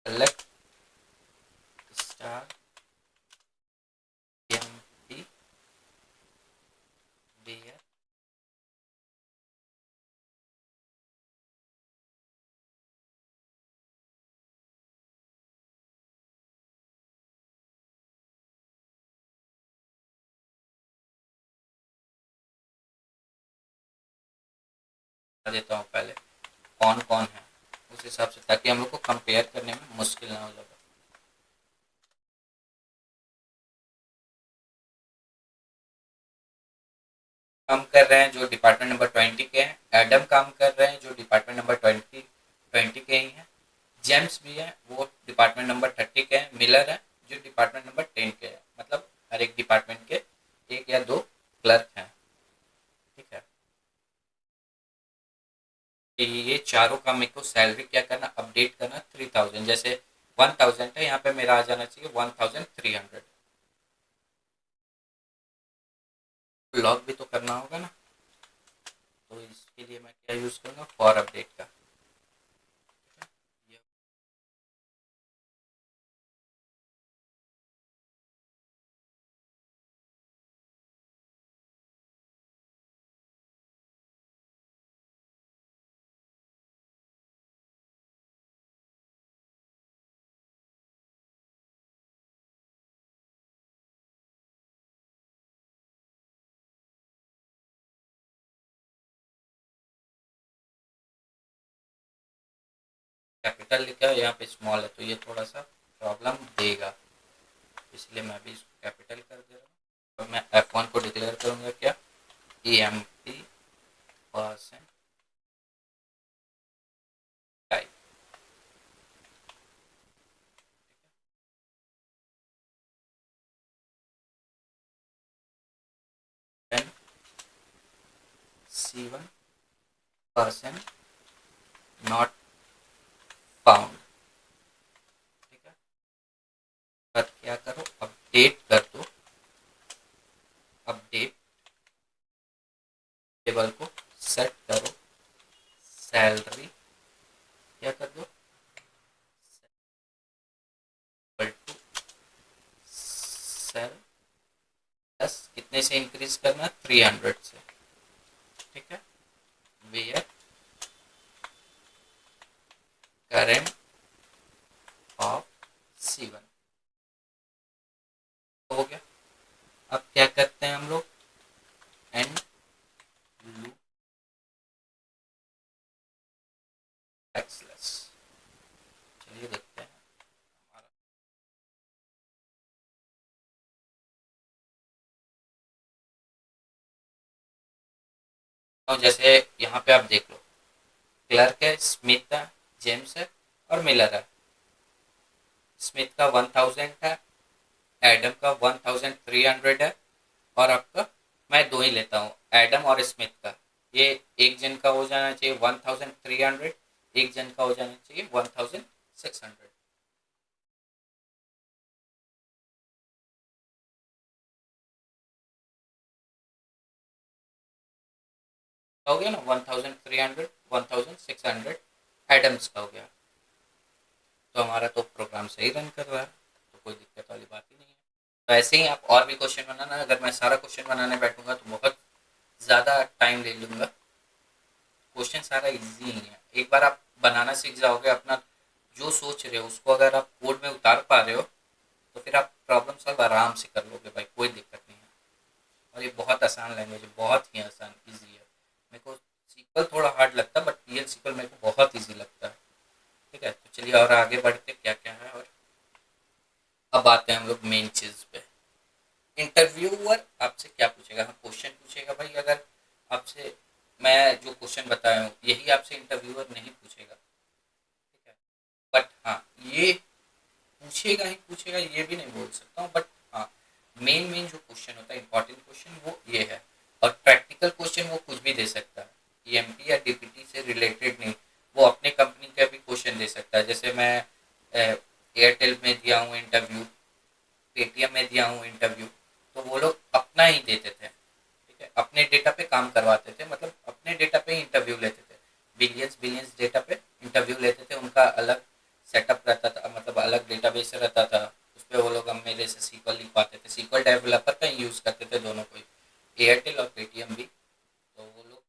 सेलेक्ट स्टार एम्प्टी वेयर देता हूँ पहले कौन कौन है उस हिसाब से, ताकि हम लोग को कंपेयर करने में मुश्किल ना हो जाए। काम कर रहे हैं जो डिपार्टमेंट नंबर 20 के हैं, एडम काम कर रहे हैं जो डिपार्टमेंट नंबर 20 के ही हैं, जेम्स भी है वो डिपार्टमेंट नंबर 30 के हैं, मिलर है जो डिपार्टमेंट नंबर 10 के हैं। मतलब हर एक डिपार्टमेंट के एक या दो क्लर्क हैं, ठीक है। कि ये चारों का मेरे को सैलरी क्या करना, अपडेट करना 3000, जैसे 1000 है यहाँ पे मेरा आ जाना चाहिए 1300। लॉग भी तो करना होगा ना, तो इसके लिए मैं क्या यूज करूँगा, फॉर अपडेट का। ये कैपिटल लिखा है यहाँ पे स्मॉल है तो ये थोड़ा सा प्रॉब्लम देगा, इसलिए मैं भी इसको कैपिटल कर दे रहा हूँ। तो मैं F1 को डिक्लेयर करूँगा क्या, E M T percent type. Then C1 percent not found, ठीक है। पर क्या करो, अपडेट कर दो, अपडेट टेबल को सेट करो, सैलरी क्या कर दो, इक्वल टू सेल प्लस कितने से इंक्रीज करना, 300 से, ठीक है। वेयर करेंट ऑफ C1 हो गया। अब क्या करते हैं हम लोग, एंड लूप एक्सलेस। चलिए देखते हैं हमारा। और जैसे यहाँ पे आप देख लो, क्लर्क है, स्मिथ है, जेम्स है और मिलर है। स्मिथ का 1000 है, एडम का 1300 है, और आपका मैं दो ही लेता हूँ, एडम और स्मिथ का। ये एक जन का हो जाना चाहिए 1300, एक जन का हो जाना चाहिए 1600। हो गया ना, 1300, 1600 एडम्स का हो गया। तो हमारा तो प्रोग्राम सही रन कर रहा है, तो कोई दिक्कत वाली बात ही नहीं है। तो ऐसे ही आप और भी क्वेश्चन बनाना, अगर मैं सारा क्वेश्चन बनाने बैठूंगा तो बहुत ज़्यादा टाइम ले लूँगा। क्वेश्चन सारा इजी ही है, एक बार आप बनाना सीख जाओगे, अपना जो सोच रहे हो उसको अगर आप कोड में उतार पा रहे हो, तो फिर आप प्रॉब्लम सॉल्व आराम से कर लोगे भाई, कोई दिक्कत नहीं है। और ये बहुत आसान लैंग्वेज है, बहुत ही आसान ईजी है। मेरे को सीक्वल थोड़ा हार्ड लगता है, बट पीएल सीक्वल मेरे को बहुत ईजी लगता है। ठीक है, तो चलिए और आगे बढ़ते क्या क्या है। और अब आते हैं हम लोग मेन चीज़ पे। इंटरव्यूअर आपसे क्या पूछेगा? हाँ, क्वेश्चन पूछेगा भाई। अगर आपसे मैं जो क्वेश्चन बताया हूँ यही आपसे इंटरव्यूअर नहीं पूछेगा। ठीक है, बट हाँ, ये पूछेगा ही पूछेगा ये भी नहीं बोल सकता हूँ, बट हाँ, मेन मेन जो क्वेश्चन होता है, इंपॉर्टेंट क्वेश्चन, वो ये है। और प्रैक्टिकल क्वेश्चन वो कुछ भी दे सकता है, ईएमपी या डीपीटी से रिलेटेड नहीं, वो अपने कंपनी का भी क्वेश्चन दे सकता है। जैसे मैं एयरटेल में दिया हूँ इंटरव्यू, पेटीएम में दिया हूँ इंटरव्यू, तो वो लोग अपना ही देते थे। ठीक है, अपने डेटा पे काम करवाते थे, मतलब अपने डेटा पे ही इंटरव्यू लेते थे। बिलियंस बिलियंस डेटा पे इंटरव्यू लेते थे, उनका अलग सेटअप रहता था, मतलब अलग डेटाबेस रहता था। उस पर वो लोग हम मेरे से सीक्वल लिखवाते थे, सीक्वल डेवलपर का यूज़ करते थे दोनों को, एयरटेल और पेटीएम भी। तो वो लोग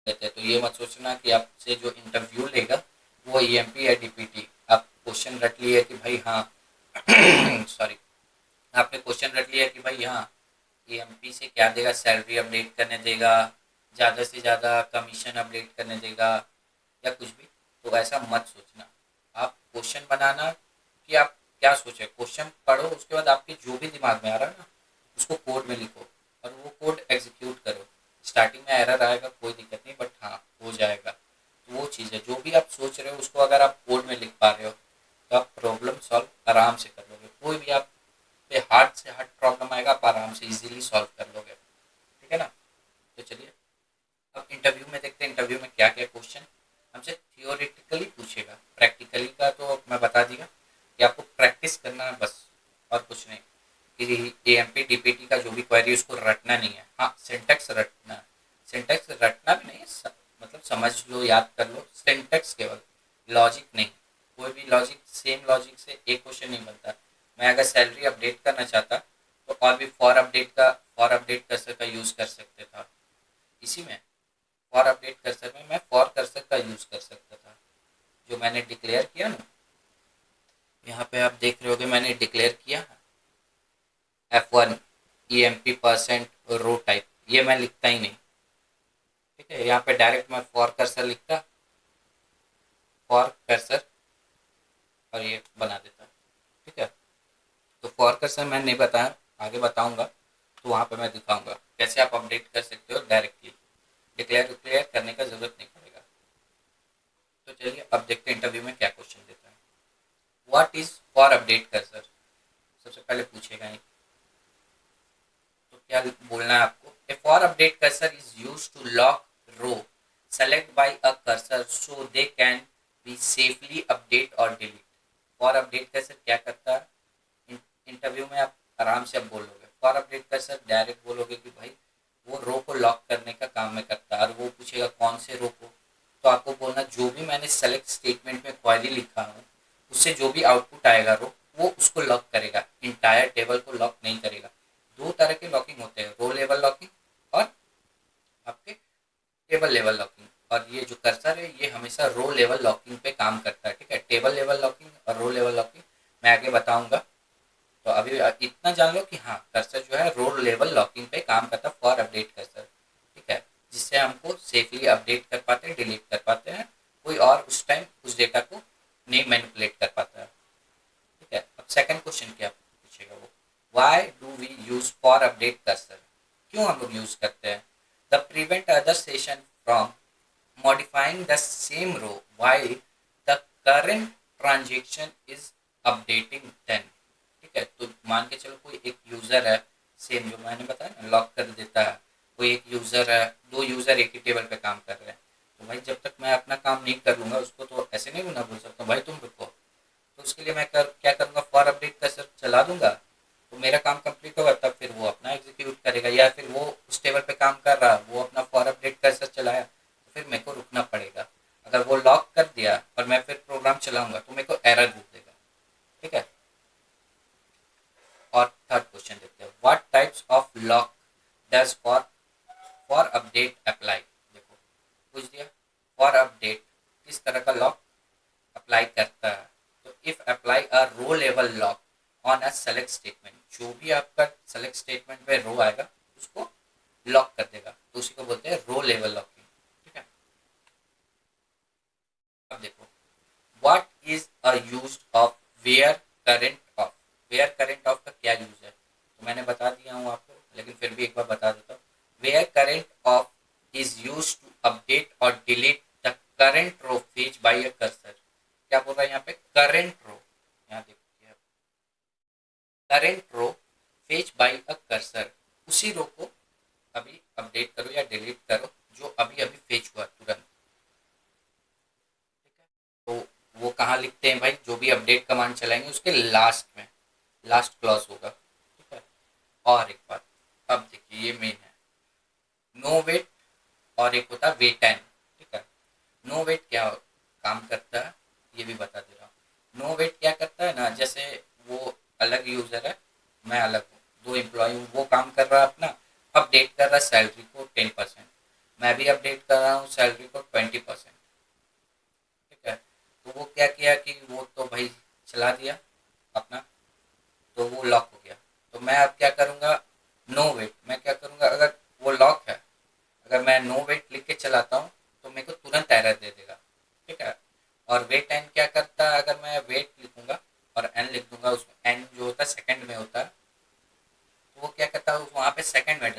लेते हैं, तो ये मत सोचना कि आपसे जो इंटरव्यू लेगा वो ईएमपी या डीपीटी। आप क्वेश्चन रट लिए कि भाई हाँ सॉरी, आपने क्वेश्चन रट लिया कि भाई हाँ ईएमपी से क्या देगा, सैलरी अपडेट करने देगा, ज़्यादा से ज़्यादा कमीशन अपडेट करने देगा, या कुछ भी। तो ऐसा मत सोचना। आप क्वेश्चन बनाना कि आप क्या सोचे, क्वेश्चन पढ़ो, उसके बाद आपके जो भी दिमाग में आ रहा है ना उसको कोड में लिखो और वो कोड एग्जीक्यूट करो। स्टार्टिंग में एरर आएगा, कोई दिक्कत नहीं, बट हाँ हो जाएगा। तो वो चीज़ है, जो भी आप सोच रहे हो उसको अगर आप कोड में लिख पा रहे हो तो आप प्रॉब्लम सॉल्व आराम से कर लोगे। कोई भी आप पे हार्ड से हार्ड प्रॉब्लम आएगा, आप आराम से इजीली सॉल्व कर लोगे। ठीक है ना? तो चलिए अब इंटरव्यू में देखते हैं इंटरव्यू में क्या क्या क्वेश्चन हमसे थियोरेटिकली पूछेगा। प्रैक्टिकली का तो मैं बता दिया कि आपको प्रैक्टिस करना है बस, और कुछ नहीं। कि एएमपी डीपीटी का जो भी क्वेरी उसको रटना नहीं है, हाँ सिंटेक्स रटना है। सिंटेक्स रटना भी नहीं है, मतलब समझ लो, याद कर लो, सिंटेक्स केवल, लॉजिक नहीं। कोई भी लॉजिक, सेम लॉजिक से एक क्वेश्चन नहीं बनता। मैं अगर सैलरी अपडेट करना चाहता तो और भी फॉर अपडेट कर्सर का यूज़ कर सकते था। इसी में फॉर अपडेट कर्सर में मैं फॉर कर्सर का यूज़ कर सकता था, जो मैंने डिक्लेयर किया ना, यहाँ पे आप देख रहे होगे मैंने डिक्लेयर किया F1 EMP परसेंट रो टाइप, ये मैं लिखता ही नहीं। ठीक है, यहाँ पे डायरेक्ट मैं फॉर कर्सर लिखता, फॉर कर्सर, और ये बना देता। ठीक है, तो फॉर कर्सर मैं नहीं बताया, आगे बताऊंगा, तो वहाँ पे मैं दिखाऊंगा कैसे आप अपडेट कर सकते हो डायरेक्टली। डिक्लेयर डिक्लेयर करने का जरूरत नहीं पड़ेगा। तो चलिए अब देखते हैं इंटरव्यू में क्या क्वेश्चन देता है। What is for update cursor, सबसे पहले पूछेगा ही। तो क्या बोलना है आपको? A for update cursor is use to lock row select by a cursor so they can be safely update और डिलीट। फॉर अपडेट कर्सर क्या करता है? इंटरव्यू में आप आराम से अब बोलोगे फॉर अपडेट कर्सर, डायरेक्ट बोलोगे कि भाई वो रो को लॉक करने का काम में करता है। और वो पूछेगा कौन से रो को, तो आपको बोलना जो भी मैंने सेलेक्ट स्टेटमेंट में क्वेरी लिखा हूँ उससे जो भी आउटपुट आएगा रो, वो उसको लॉक करेगा, इंटायर टेबल को लॉक नहीं करेगा। दो तरह के लॉकिंग होते हैं, रो लेवल लॉकिंग और आपके टेबल लेवल लॉकिंग। और ये जो कर्सर है ये हमेशा रो लेवल लॉकिंग पे काम करता है। ठीक है, टेबल लेवल लॉकिंग और रो लेवल लॉकिंग मैं आगे बताऊंगा। तो अभी इतना जान लो कि हाँ कर्सर जो है रो लेवल लॉकिंग पे काम करता है, फॉर अपडेट कर्सर। ठीक है, जिससे हमको सेफली अपडेट कर पाते हैं, डिलीट कर पाते हैं, कोई और उस टाइम उस डेटा को नहीं मैनिपुलेट कर पाता है। ठीक है, अब सेकंड क्वेश्चन क्या पूछेगा वो, why do we use for update cursor, क्यों हम लोग यूज करते हैं? The prevent other session from modifying the same row while the current transaction is updating then। ठीक है, तो मान के चलो कोई एक यूजर है, सेम जो मैंने बताया ना लॉक कर देता है, कोई एक यूजर है, दो यूजर एक ही टेबल पे काम कर रहे हैं, तो भाई जब तक मैं अपना काम नहीं कर लूंगा उसको तो ऐसे नहीं ना बोल सकता भाई तुम रुको। तो उसके लिए मैं क्या करूंगा, फॉर अपडेट का सर चला दूंगा, तो मेरा काम कंप्लीट होगा, तब फिर वो अपना एग्जीक्यूट करेगा, या फिर वो उस टेबल पे काम कर रहा है वो अपना फॉर अपडेट का सर चलाया, तो फिर मेरे को रुकना पड़ेगा। अगर वो लॉक कर दिया और मैं फिर प्रोग्राम चलाऊंगा तो मेरे को एरर दे देगा। ठीक है, और थर्ड क्वेश्चन देखते हैं, what types of lock does for update apply. देखो पूछ दिया फॉर अपडेट किस तरह का लॉक अप्लाई करता है, तो if apply a row level lock on a select statement, जो भी आपका सेलेक्ट स्टेटमेंट पे रो आएगा उसको लॉक कर देगा, तो उसी को बोलते हैं रो लेवल लॉकिंग। ठीक है, अब देखो what is a use of where current of. Where current of का क्या यूज है, तो मैंने बता दिया हूँ आपको, लेकिन फिर भी एक बार बता देता हूँ। Where current of is use to update और delete the current row fetch by a cursor. क्या बोल रहा है यहाँ पे, करेंट रो, यहाँ देखिए current row fetch by a cursor, उसी रो को अभी अपडेट करो या डिलीट करो जो अभी अभी फेच हुआ तुरंत। ठीक है, तो वो कहाँ लिखते हैं भाई, जो भी अपडेट कमांड चलाएंगे उसके लास्ट में, लास्ट क्लॉज होगा। ठीक है, और एक बात, अब देखिए ये मेन है, नो वेट और एक होता है वेट एन। ठीक है, नो वेट क्या काम करता है ये भी बता दे रहा हूँ। नो वेट क्या करता है ना, जैसे वो अलग यूजर है, मैं अलग हूँ, दो एम्प्लॉय हूँ, वो काम कर रहा है अपना, अपडेट कर रहा है सैलरी को 10%, मैं भी अपडेट कर रहा हूँ सैलरी को 20%। ठीक है, तो वो क्या किया कि वो तो भाई चला दिया अपना, तो वो लॉक हो गया, तो मैं अब क्या करूँगा, नो वेट, मैं क्या करूँगा, अगर वो लॉक है, अगर मैं नो वेट लिख के चलाता हूँ तो मेरे को तुरंत एरर दे देगा। ठीक है, और वेट एन क्या करता है, अगर मैं वेट लिखूंगा और एन लिख दूंगा, उसमें एन जो होता है सेकंड में होता है, तो वो क्या करता है वहाँ पे सेकंड में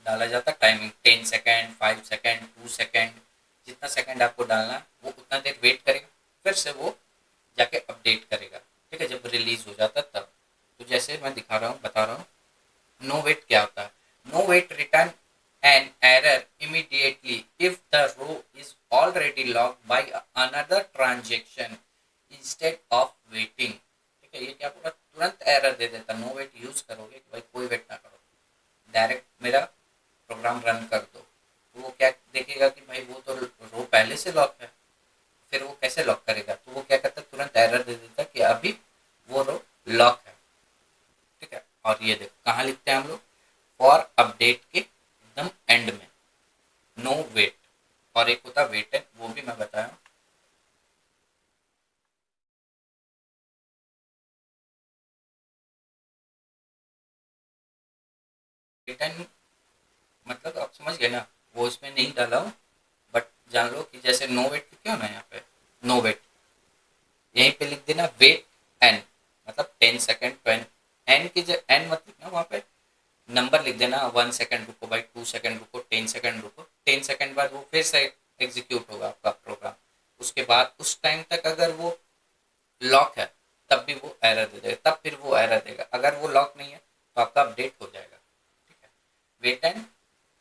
डाला जाता है टाइमिंग, 10 सेकेंड, 5 सेकेंड, 2 सेकेंड, जितना सेकंड आपको डालना है वो उतना देर वेट करेगा, फिर से वो जाके अपडेट करेगा। ठीक है, जब रिलीज हो जाता है तब। तो जैसे मैं दिखा रहा हूँ बता रहा हूँ, नो वेट क्या होता है, no wait return an error immediately if the row is already locked by another transaction instead of waiting। ठीक है, ये क्या पूरा तुरंत एरर दे देता, नो वेट यूज करोगे कि भाई कोई वेट ना करो, डायरेक्ट मेरा प्रोग्राम रन कर दो, तो वो क्या देखेगा कि भाई वो तो रो पहले से लॉक है, फिर वो कैसे लॉक करेगा, तो वो क्या करता है तुरंत एरर दे देता कि अभी वो रो लॉक है। ठीक है, और ये देखो कहाँ लिखते हैं हम लोग, फॉर अपडेट के एकदम एंड में, नो वेट, और एक होता वेट है वो भी मैं बताया। वेट एंड मतलब आप समझ गए ना, वो इसमें नहीं डाला हूँ, बट जान लो कि जैसे नो वेट लिखे हो ना यहाँ पे, नो वेट यहीं पे लिख देना वेट एन, मतलब 10 सेकेंड, 20 एन की जगह एन मत लिखना, वहाँ पे नंबर लिख देना, 1 सेकेंड रुको भाई, 2 सेकेंड रुको, 10 सेकेंड रुको, 10 सेकेंड बाद वो फिर से एग्जीक्यूट होगा आपका प्रोग्राम, उसके बाद उस टाइम तक अगर वो लॉक है तब भी वो एरर दे देगा, तब फिर वो एरर देगा, अगर वो लॉक नहीं है तो आपका अपडेट हो जाएगा। ठीक है,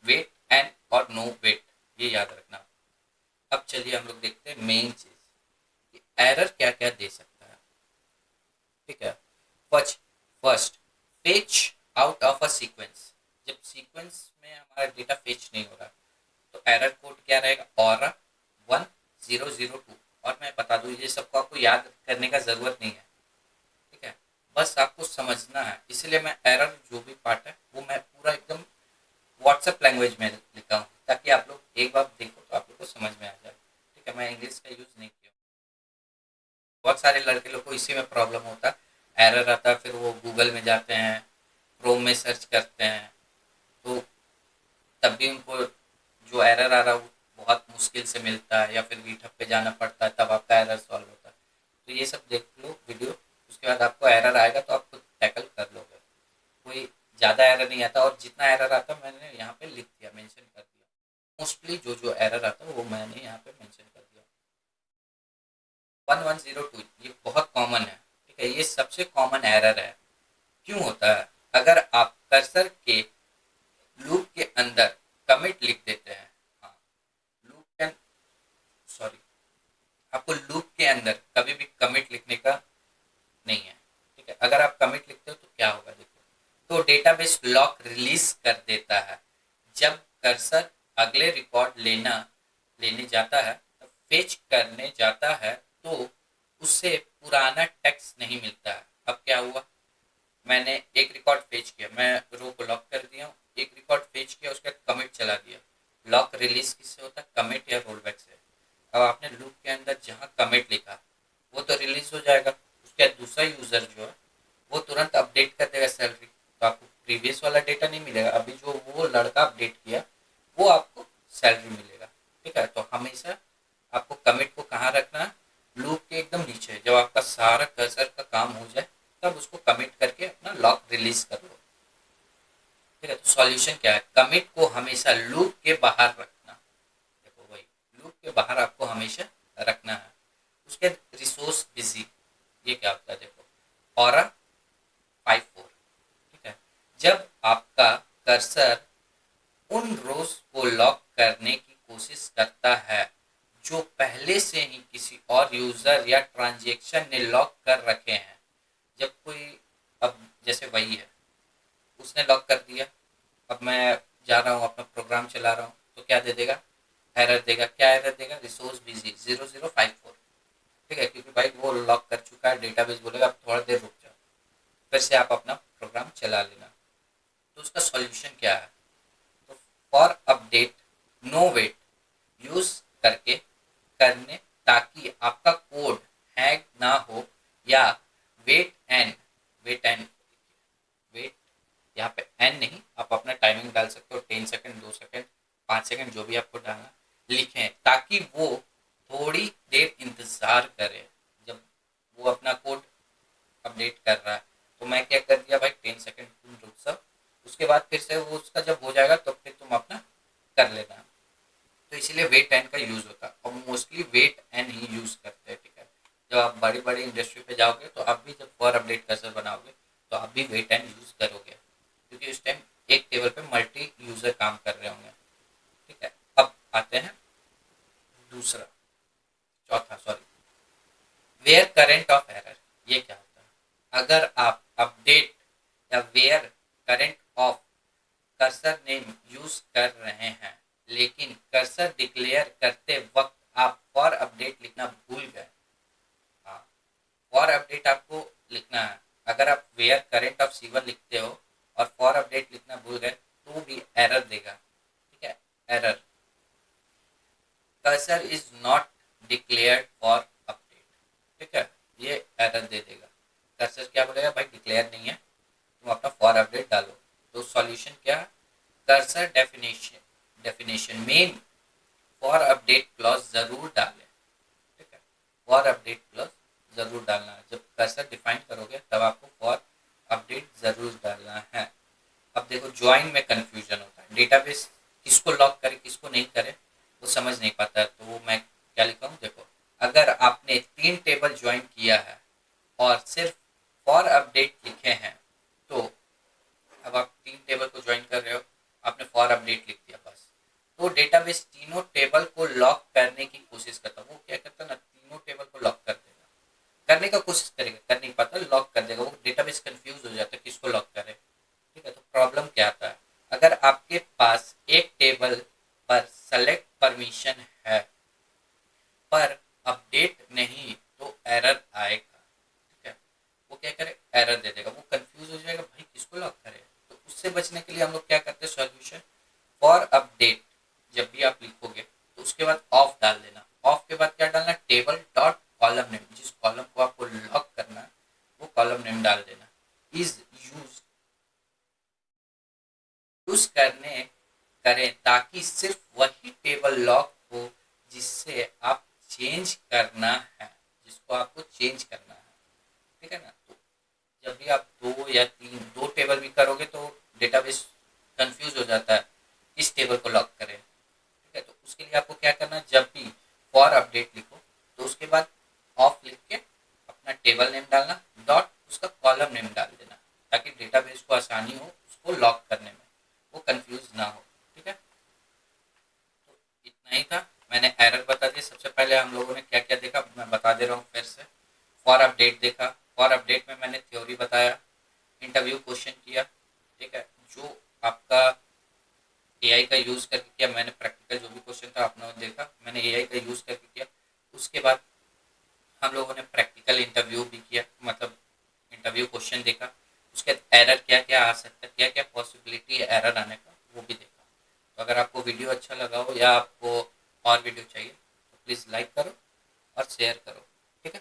वेट एंड और नो वेट, ये याद रखना। अब चलिए हम लोग देखते हैं मेन चीज, एरर क्या क्या दे सकता है। ठीक है, first first fetch out of a sequence, जब सीक्वेंस में हमारा डेटा फेच नहीं हो रहा तो एरर कोड क्या रहेगा, और 1002, और मैं बता दूं ये सबको आपको याद करने का जरूरत नहीं है। ठीक है, बस आपको समझना है, इसलिए मैं एरर जो भी पार्ट है वो मैं पूरा एकदम व्हाट्सएप लैंग्वेज में लिखा हूँ, ताकि आप लोग एक बार देखो तो आप लोग को समझ में आ जाए। ठीक है, मैं इंग्लिश का यूज नहीं किया, बहुत सारे लड़के लोग को इसी में प्रॉब्लम होता है, एरर आता है फिर वो गूगल में जाते हैं, क्रोम में सर्च करते हैं, तो तब भी उनको जो एरर आ रहा है वो बहुत मुश्किल से मिलता है, या फिर गिटहब पे जाना पड़ता है तब आपका एरर सॉल्व होता है। तो ये सब देख लो वीडियो, उसके बाद आपको एरर आएगा तो आप खुद टैकल कर लोगे, कोई ज़्यादा एरर नहीं आता, और जितना एरर आता मैंने यहाँ पे लिख दिया, मेंशन कर दिया। मोस्टली जो जो एरर आता है वो मैंने यहाँ पे मेंशन कर दिया। 1102 ये बहुत कॉमन है, ठीक है, ये सबसे कॉमन एरर है। क्यों होता है? अगर आप कर्सर के लूप के अंदर कमिट लिख देते हैं, हाँ, लूप के सॉरी, आपको लूप के अंदर कभी भी कमिट लिखने का नहीं है, ठीक है। अगर आप कमिट लिखते हो तो क्या होगा, देखो, तो डेटाबेस लॉक रिलीज कर देता है। जब कर्सर अगले रिकॉर्ड लेने जाता है, तो फेच करने जाता है, तो उससे पुराना टेक्स्ट नहीं मिलता है। अब क्या हुआ, मैंने एक रिकॉर्ड फेच किया, मैं रो को लॉक कर दिया हूँ, एक रिकॉर्ड फेच किया, उसका कमिट चला दिया। लॉक रिलीज किससे होता है? कमिट या रोलबैक से। अब आपने लूप के अंदर जहाँ कमिट लिखा वो तो रिलीज हो जाएगा, उसके बाद दूसरा यूजर जो है वो तुरंत अपडेट कर देगा सैलरी, तो आपको प्रीवियस वाला डेटा नहीं मिलेगा, अभी जो वो लड़का अपडेट किया वो आपको सैलरी मिलेगा, ठीक है। तो हमेशा आपको कमिट को कहाँ रखना है? लूप के एकदम नीचे। जब आपका सारा कर्सर का काम हो जाए तब उसको कमिट करके अपना लॉक रिलीज कर लो, ठीक है। तो सॉल्यूशन क्या है? कमिट को हमेशा लूप के बाहर रखना। देखो वही, लूप के बाहर आपको हमेशा रखना है। उसके रिसोर्स बिजी, ये क्या होता है, देखो, और 5-4, ठीक है। जब आपका कर्सर उन रोज को लॉक करने की कोशिश करता है जो पहले से ही किसी और यूजर या ट्रांजैक्शन ने लॉक कर रखे हैं, जब कोई, अब जैसे वही है, उसने लॉक कर दिया, अब मैं जा रहा हूँ अपना प्रोग्राम चला रहा हूँ, तो क्या दे देगा? एरर देगा। क्या एरर देगा? रिसोर्स बिजी 0054, ठीक है, क्योंकि भाई वो लॉक कर चुका है, डेटाबेस बोलेगा अब थोड़ा देर रुक जाओ, फिर से आप अपना प्रोग्राम चला लेना। तो उसका सॉल्यूशन क्या है? तो for update no wait use करके करने, ताकि आपका कोड हैंग ना हो, या वेट एंड वेट वेट, यहाँ पे एन नहीं, आप अपना टाइमिंग डाल सकते हो, 10 सेकंड, 2 सेकंड, 5 सेकंड, जो भी आपको डालना लिखें, ताकि वो थोड़ी देर इंतजार करे। जब वो अपना कोड अपडेट कर रहा है, तो मैं क्या कर दिया भाई, 10 सेकंड तुम रुक सब, उसके बाद फिर से वो उसका जब हो जाएगा तो फिर तुम अपना कर लेना। तो इसीलिए वेट एन का यूज होता है, और मोस्टली वेट एन ही यूज करते हैं, ठीक है। जब आप बड़ी बड़ी इंडस्ट्री पे जाओगे तो आप भी जब फॉर अपडेट कर्सर बनाओगे तो आप भी वेट एन यूज करोगे, क्योंकि उस टाइम एक टेबल पे मल्टी यूजर काम कर रहे होंगे, ठीक है। अब आते हैं दूसरा, चौथा sorry, where current of error. ये क्या होता है? अगर आप अपडेट या where current of cursor name use कर रहे हैं, लेकिन कर्सर डिक्लेयर करते वक्त आप फॉर अपडेट लिखना भूल गए, हाँ, फॉर अपडेट आपको लिखना है। अगर आप वेयर करेंट ऑफ C1 लिखते हो और फॉर अपडेट लिखना भूल गए तो भी एरर देगा, ठीक है। Error, cursor is not declared for update, ठीक है, ये एरर दे देगा। कर्सर क्या बोलेगा, भाई डिक्लेयर नहीं है, तुम अपना फॉर अपडेट डालो। तो सॉल्यूशन क्या है? कर्सर डेफिनेशन में फॉर अपडेट क्लॉज जरूर डालें, ठीक है। फॉर अपडेट क्लॉज जरूर डालना है, जब कर्सर डिफाइन करोगे तब आपको फॉर अपडेट जरूर डालना है। अब देखो, ज्वाइन में कंफ्यूजन होता है, डेटाबेस किसको लॉक करे किसको नहीं करे वो समझ नहीं पाता है, तो वो मैं क्या लिखा हूँ, देखो, अगर आपने 3 टेबल ज्वाइन किया है और सिर्फ फॉर अपडेट लिखे हैं, तो अब आप 3 टेबल को ज्वाइन कर रहे हो, आपने फॉर अपडेट लिख दिया बस, तो डेटाबेस तीनों टेबल को लॉक करने की कोशिश करता है। वो क्या करता है ना, तीनों टेबल को लॉक कर देगा, करने का कोशिश करेगा, कर नहीं पाता, लॉक कर देगा। वो डेटाबेस कंफ्यूज हो जाता है किसको लॉक करे, ठीक है। तो प्रॉब्लम क्या आता है, अगर आपके पास एक टेबल पर सेलेक्ट परमिशन है पर अपडेट नहीं, तो एरर आएगा, ठीक है। वो क्या करे, एरर दे देगा, वो कंफ्यूज हो जाएगा, भाई किसको लॉक करे। तो उससे बचने के लिए हम लोग क्या करते हैं, सॉल्यूशन, फॉर अपडेट जब भी आप लिखोगे तो उसके बाद ऑफ डाल देना। ऑफ के बाद क्या डालना, टेबल डॉट कॉलम नेम, जिस कॉलम को आपको लॉक करना है वो कॉलम नेम डाल देना। इज यूज करने करें ताकि सिर्फ वही टेबल लॉक हो जिससे आप चेंज करना है, जिसको आपको चेंज करना है, ठीक है ना। तो जब भी आप 2 या 3 दो टेबल भी करोगे तो डेटाबेस कंफ्यूज हो जाता है किस टेबल को लॉक करें, ठीक है। तो उसके उसके लिए आपको क्या करना है, जब भी फॉर अपडेट लिखो तो उसके बाद ऑफ लिख के अपना टेबल नेम डालना, डॉट उसका कॉलम नेम डाल देना, ताकि डेटाबेस को आसानी हो उसको लॉक करने में, वो कंफ्यूज ना हो। ठीक है, तो इतना ही था, मैंने एरर बता दिया। सबसे पहले हम लोगों ने क्या क्या देखा मैं बता दे रहा हूँ फिर से। फॉर अपडेट देखा, फॉर अपडेट में मैंने थ्योरी बताया, इंटरव्यू क्वेश्चन किया। ठीक है, जो आपका एआई का यूज़ करके किया, मैंने प्रैक्टिकल जो भी क्वेश्चन था आपने देखा, मैंने एआई का यूज़ करके किया। उसके बाद हम लोगों ने प्रैक्टिकल इंटरव्यू भी किया, मतलब इंटरव्यू क्वेश्चन देखा, उसके बाद एरर क्या क्या आ सकता है, क्या क्या पॉसिबिलिटी है एरर आने का, वो भी देखा। तो अगर आपको वीडियो अच्छा लगा हो या आपको और वीडियो चाहिए तो प्लीज़ लाइक करो और शेयर करो। ठीक है।